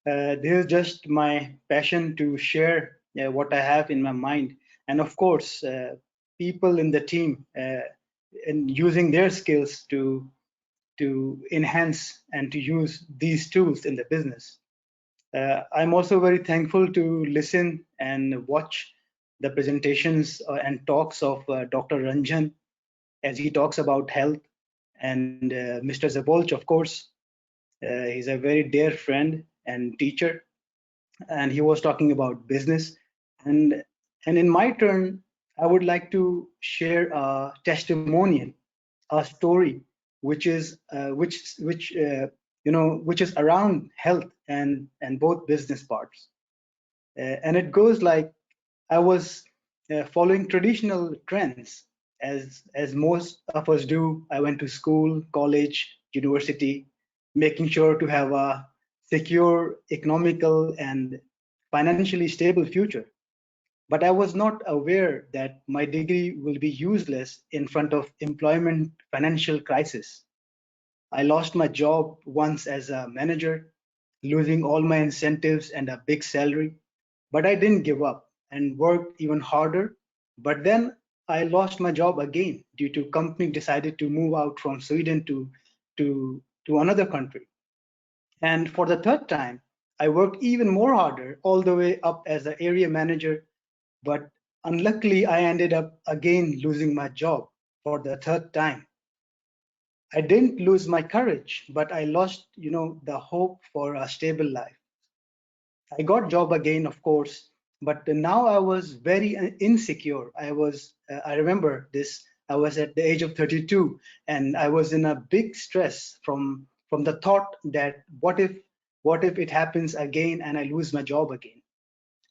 This is just my passion to share what I have in my mind, and of course, people in the team and using their skills to enhance and to use these tools in the business. I'm also very thankful to listen and watch the presentations and talks of Dr. Ranjan as he talks about health, and Mr. Zabolcs, of course. He's a very dear friend and teacher, and he was talking about business. And in my turn, I would like to share a testimonial, a story, which is which is around health and both business parts. And it goes like, I was following traditional trends as most of us do. I went to school, college, university, making sure to have a secure, economical, and financially stable future. But I was not aware that my degree will be useless in front of employment financial crisis. I lost my job once as a manager, losing all my incentives and a big salary, but I didn't give up and worked even harder. But then I lost my job again due to company decided to move out from Sweden to another country. And for the third time, I worked even more harder all the way up as an area manager. But unluckily, I ended up again losing my job for the third time. I didn't lose my courage, but I lost, the hope for a stable life. I got job again, of course, but now I was very insecure. I remember this. I was at the age of 32, and I was in a big stress from the thought that what if it happens again and I lose my job again?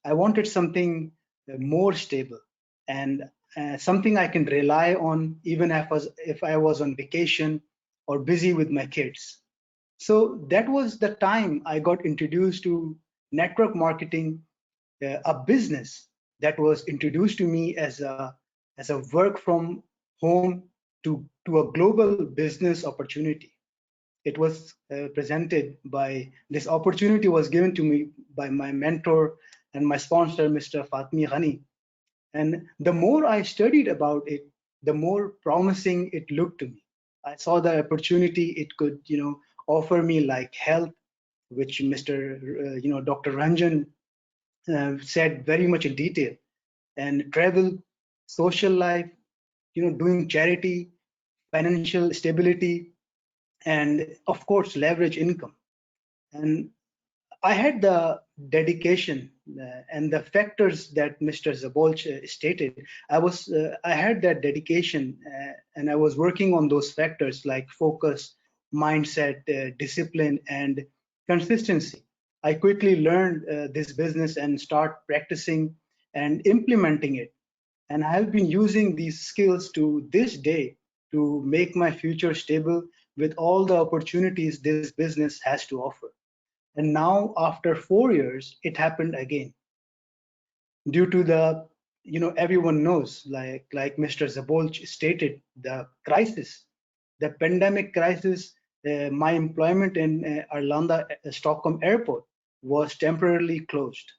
I wanted something more stable and something I can rely on even if I was on vacation or busy with my kids. So that was the time I got introduced to network marketing, a business that was introduced to me as a work from home to a global business opportunity. It was presented by, this opportunity was given to me by my mentor and my sponsor, Mr. Fatmi Ghani. And the more I studied about it, the more promising it looked to me. I saw the opportunity it could, offer me, like health, which Dr. Ranjan said very much in detail, and travel, social life, doing charity, financial stability, and of course, leverage income. And I had the dedication and the factors that Mr. Zabolcs stated. I had that dedication, and I was working on those factors like focus, mindset, discipline, and consistency. I quickly learned this business and start practicing and implementing it. And I have been using these skills to this day to make my future stable with all the opportunities this business has to offer. And now, after 4 years, it happened again. Due to the, everyone knows, like Mr. Zabolcs stated, the crisis, the pandemic crisis, my employment in Arlanda Stockholm Airport was temporarily closed.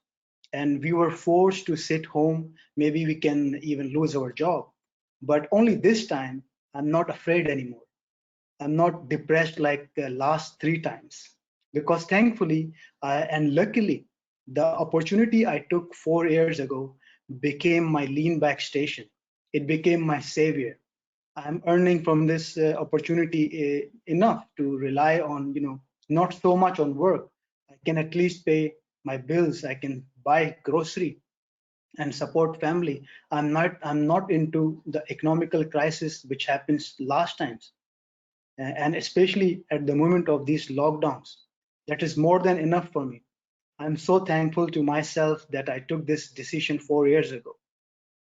And we were forced to sit home. Maybe we can even lose our job. But only this time, I'm not afraid anymore. I'm not depressed like the last 3 times. Because thankfully and luckily, the opportunity I took 4 years ago became my lean back station. It became my savior. I'm earning from this opportunity enough to rely on, not so much on work. I can at least pay my bills. I can buy grocery and support family. I'm not into the economical crisis which happens last times, and especially at the moment of these lockdowns. That is more than enough for me. I'm so thankful to myself that I took this decision 4 years ago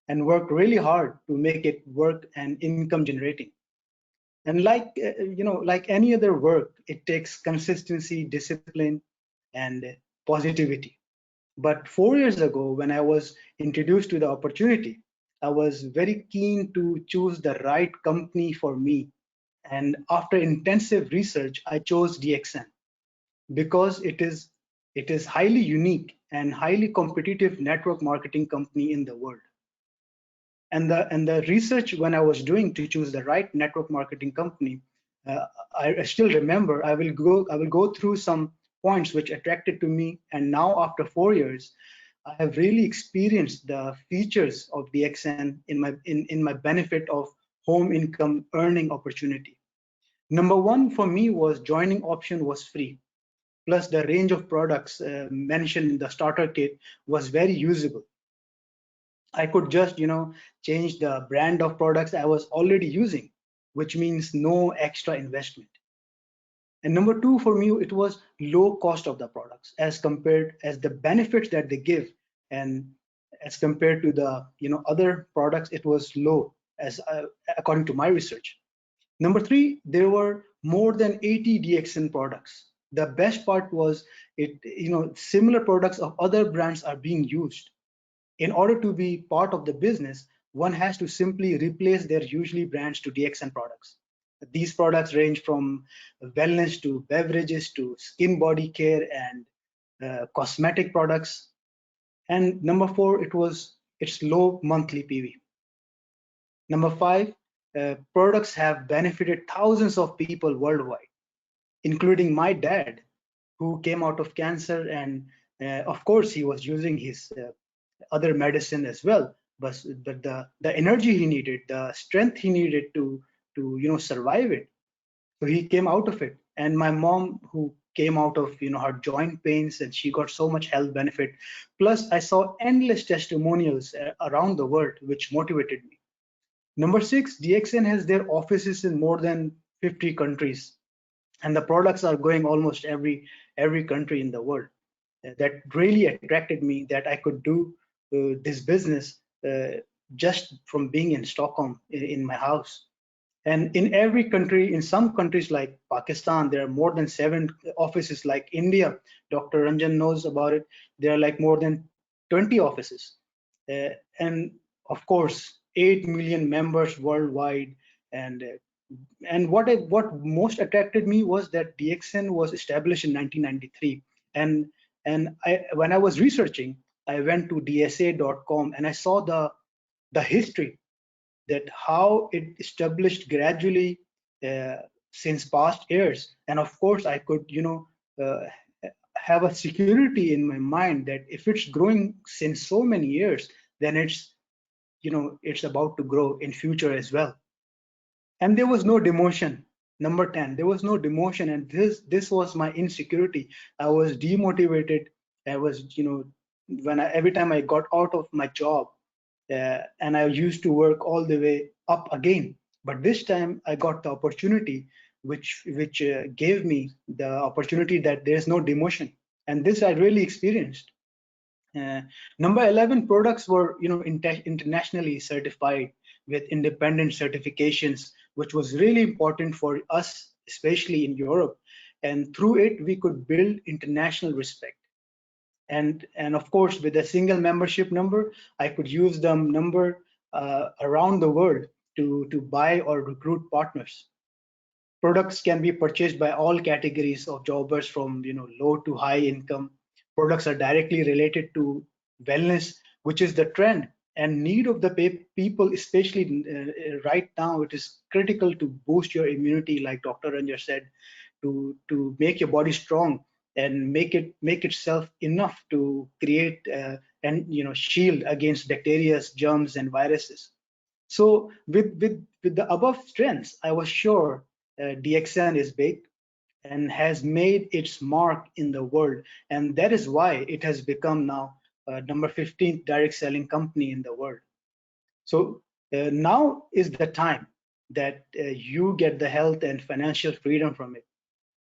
and worked really hard to make it work and income generating. And like any other work, it takes consistency, discipline, and positivity. But 4 years ago, when I was introduced to the opportunity, I was very keen to choose the right company for me. And after intensive research, I chose DXN because it is highly unique and highly competitive network marketing company in the world. And the research when I was doing to choose the right network marketing company, I still remember. I will go through some points which attracted to me, and now after 4 years, I have really experienced the features of DXN in my benefit of home income earning opportunity. Number one for me was joining option was free. Plus, the range of products mentioned in the starter kit was very usable. I could just, change the brand of products I was already using, which means no extra investment. And number two, for me, it was low cost of the products as compared as the benefits that they give, and as compared to the other products, it was low as according to my research. Number three, there were more than 80 DXN products. The best part was similar products of other brands are being used. In order to be part of the business, one has to simply replace their usually brands to DXN products. These products range from wellness to beverages to skin body care and cosmetic products. And number four, it's low monthly PV. Number five, products have benefited thousands of people worldwide, including my dad, who came out of cancer, and of course he was using his other medicine as well, but the energy he needed, the strength he needed to survive it, so he came out of it. And my mom, who came out of her joint pains, and she got so much health benefit. Plus, I saw endless testimonials around the world which motivated me. Number six, DXN has their offices in more than 50 countries, and the products are going almost every country in the world. That really attracted me, that I could do this business just from being in Stockholm in my house. And in every country, in some countries like Pakistan, there are more than 7 offices. Like India, Dr. Ranjan knows about it. There are like more than 20 offices. And of course, 8 million members worldwide. And what most attracted me was that DXN was established in 1993. And when I was researching, I went to dsa.com and I saw the history, that how it established gradually since past years. And of course, I could uh, have a security in my mind that if it's growing since so many years, then it's about to grow in future as well. And there was no demotion. Number 10, there was no demotion, and this was my insecurity. I was demotivated. I was every time I got out of my job, and I used to work all the way up again. But this time I got the opportunity, which gave me the opportunity that there's no demotion, and this I really experienced. Uh, Number 11, products were internationally certified with independent certifications, which was really important for us, especially in Europe. And through it, we could build international respect. And of course, with a single membership number, I could use the number around the world to buy or recruit partners. Products can be purchased by all categories of jobbers, from low to high income. Products are directly related to wellness, which is the trend and need of the people, especially right now. It is critical to boost your immunity, like Dr. Ranjan said, to make your body strong and make itself enough to create and shield against bacteria, germs, and viruses. So with the above strengths, I was sure DXN is big and has made its mark in the world, and that is why it has become now number 15th direct selling company in the world. So now is the time that you get the health and financial freedom from it.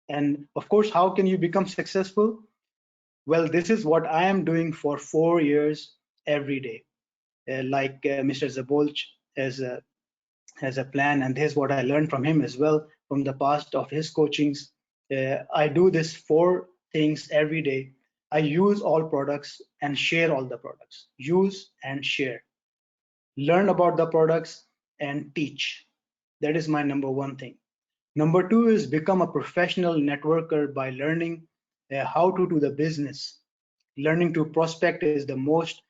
And of course, how can you become successful? Well, this is what I am doing for 4 years every day. Like Mr. Zabolcs has a plan, and here's what I learned from him as well from the past of his coachings. I do this 4 things every day. I use all products and share all the products. Use and share. Learn about the products and teach. That is my number 1 thing. Number 2 is become a professional networker by learning how to do the business. Learning to prospect is the most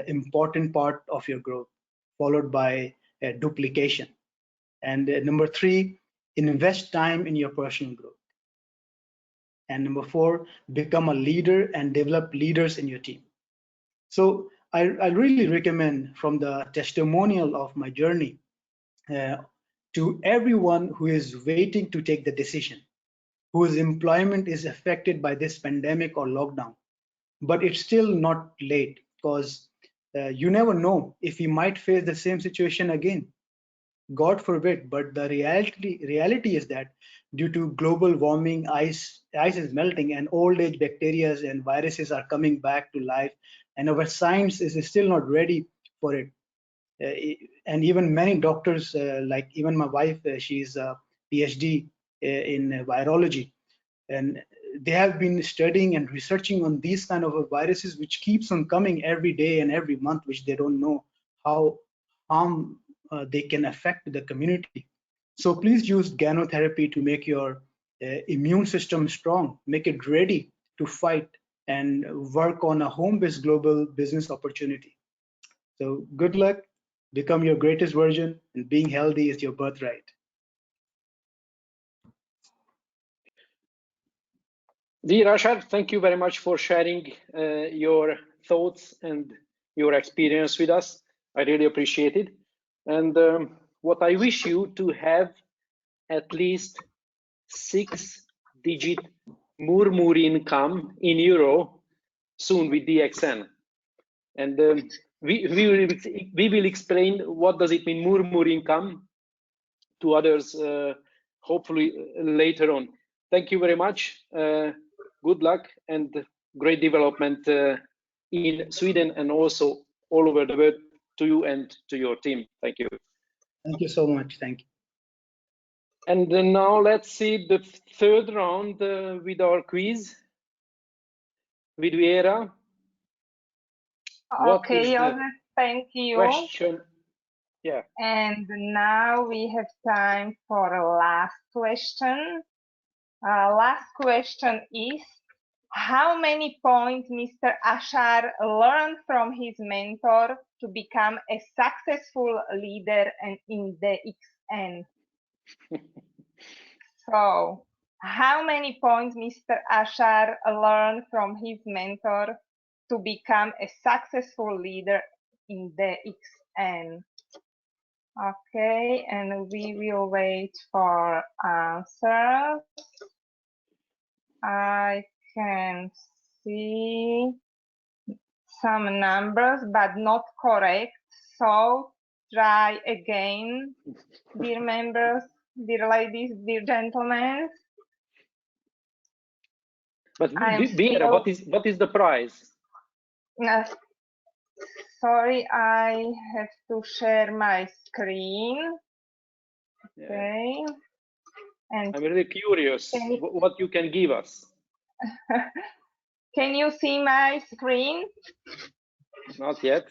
important part of your growth, followed by duplication. And number 3, invest time in your personal growth. And number 4, become a leader and develop leaders in your team. So I really recommend from the testimonial of my journey to everyone who is waiting to take the decision, whose employment is affected by this pandemic or lockdown. But it's still not late, because you never know if we might face the same situation again. God forbid, but the reality is that due to global warming, ice is melting, and old age bacteria and viruses are coming back to life, and our science is still not ready for it. And even many doctors, like even my wife, she's a PhD in virology, and they have been studying and researching on these kind of viruses which keeps on coming every day and every month, which they don't know how harm they can affect the community. So please use gynotherapy to make your immune system strong, make it ready to fight and work on a home-based global business opportunity. So good luck, become your greatest version, and being healthy is your birthright. Dear Ashar, thank you very much for sharing your thoughts and your experience with us. I really appreciate it. And what I wish you to have at least 6-digit murmur income in euro soon with DXN. And we will explain what does it mean murmur income to others hopefully later on. Thank you very much. Good luck and great development in Sweden and also all over the world to you and to your team. Thank you. Thank you so much. Thank you. And then now let's see the 3rd round with our quiz with Viera. Okay, Joseph, thank you. Question? Yeah. And now we have time for a last question. Last question is, how many points Mr. Ashar learned from his mentor to become a successful leader and in the XN? So, how many points Mr. Ashar learned from his mentor to become a successful leader in the XN? Okay, and we will wait for answers. I can see some numbers, but not correct. So try again, dear members, dear ladies, dear gentlemen. But Viera, what is the prize? Sorry, I have to share my screen. Okay. Yeah. And I'm really curious what you can give us. Can you see my screen? Not yet.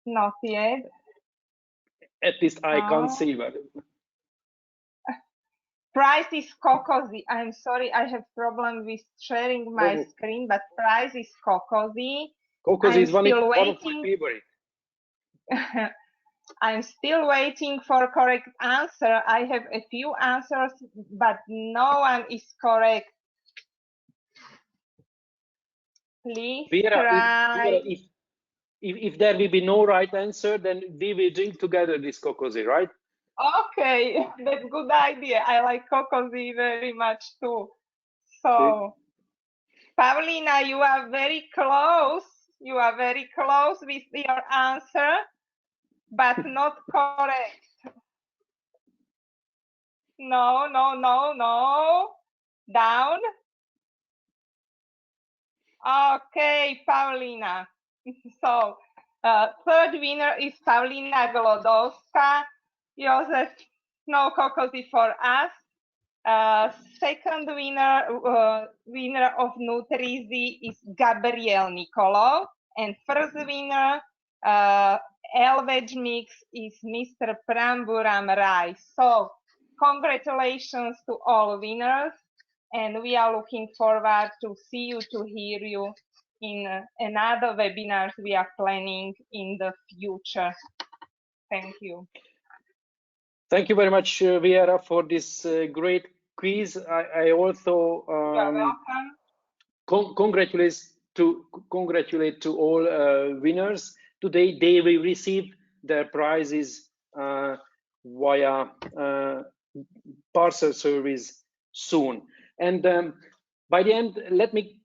Not yet. At least I can't see, but price is Kokozi. I'm sorry, I have problem with sharing my screen, but price is Kokozi. Kokozi is one of my favorite. I'm still waiting for correct answer. I have a few answers, but no one is correct. Please try. If there will be no right answer, then we will drink together this Kokozi, right? Okay, that's good idea. I like Kokozi very much too. So, Pavlina, you are very close. You are very close with your answer, but not correct. No, no, no, no. Down. Okay, Paulina. So, third winner is Paulina Glodowska. Joseph, no cocoa for us. Second winner, winner of Nutrizi is Gabriel Nikolov. And first winner, L-Veg Mix is Mr. Pramburam Rai. So, congratulations to all winners. And we are looking forward to see you, to hear you in another webinars we are planning in the future. Thank you. Thank you very much, Vera, for this great quiz. I also You're welcome. congratulate to all winners. Today they will receive their prizes via parcel service soon. And by the end, let me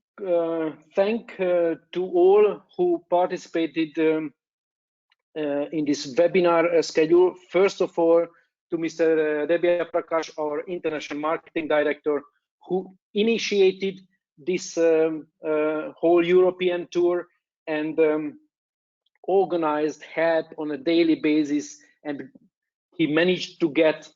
thank to all who participated in this webinar schedule. First of all, to Mr. Debya Prakash, our International Marketing Director, who initiated this whole European tour and organized help on a daily basis, and he managed to get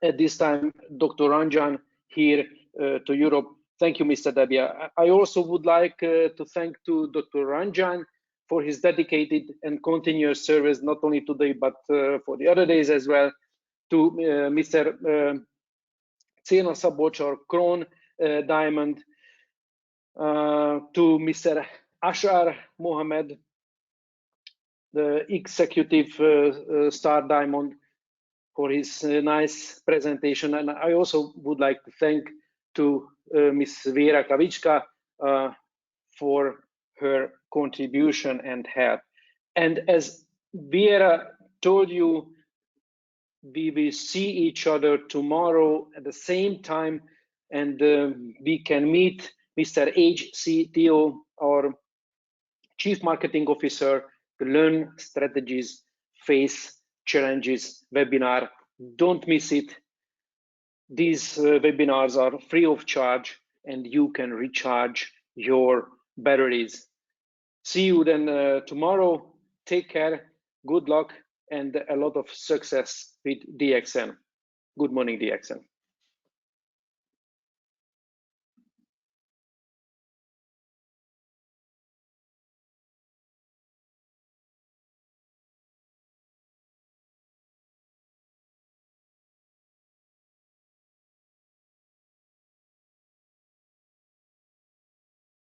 at this time Dr. Ranjan here to Europe. Thank you, Mr. Debya. I also would like to thank to Dr. Ranjan for his dedicated and continuous service, not only today, but for the other days as well, to Mr. Cena Zabolcs, or Crown Diamond, to Mr. Ashar Mohammed, the Executive Star Diamond, for his nice presentation. And I also would like to thank to Ms. Vera Kavicka for her contribution and help. And as Vera told you, we will see each other tomorrow at the same time, and we can meet Mr. H.C. Theo, our Chief Marketing Officer, to learn strategies, face challenges webinar. Don't miss it. These webinars are free of charge, and you can recharge your batteries. See you then tomorrow. Take care, good luck, and a lot of success with DXN. Good morning, DXN.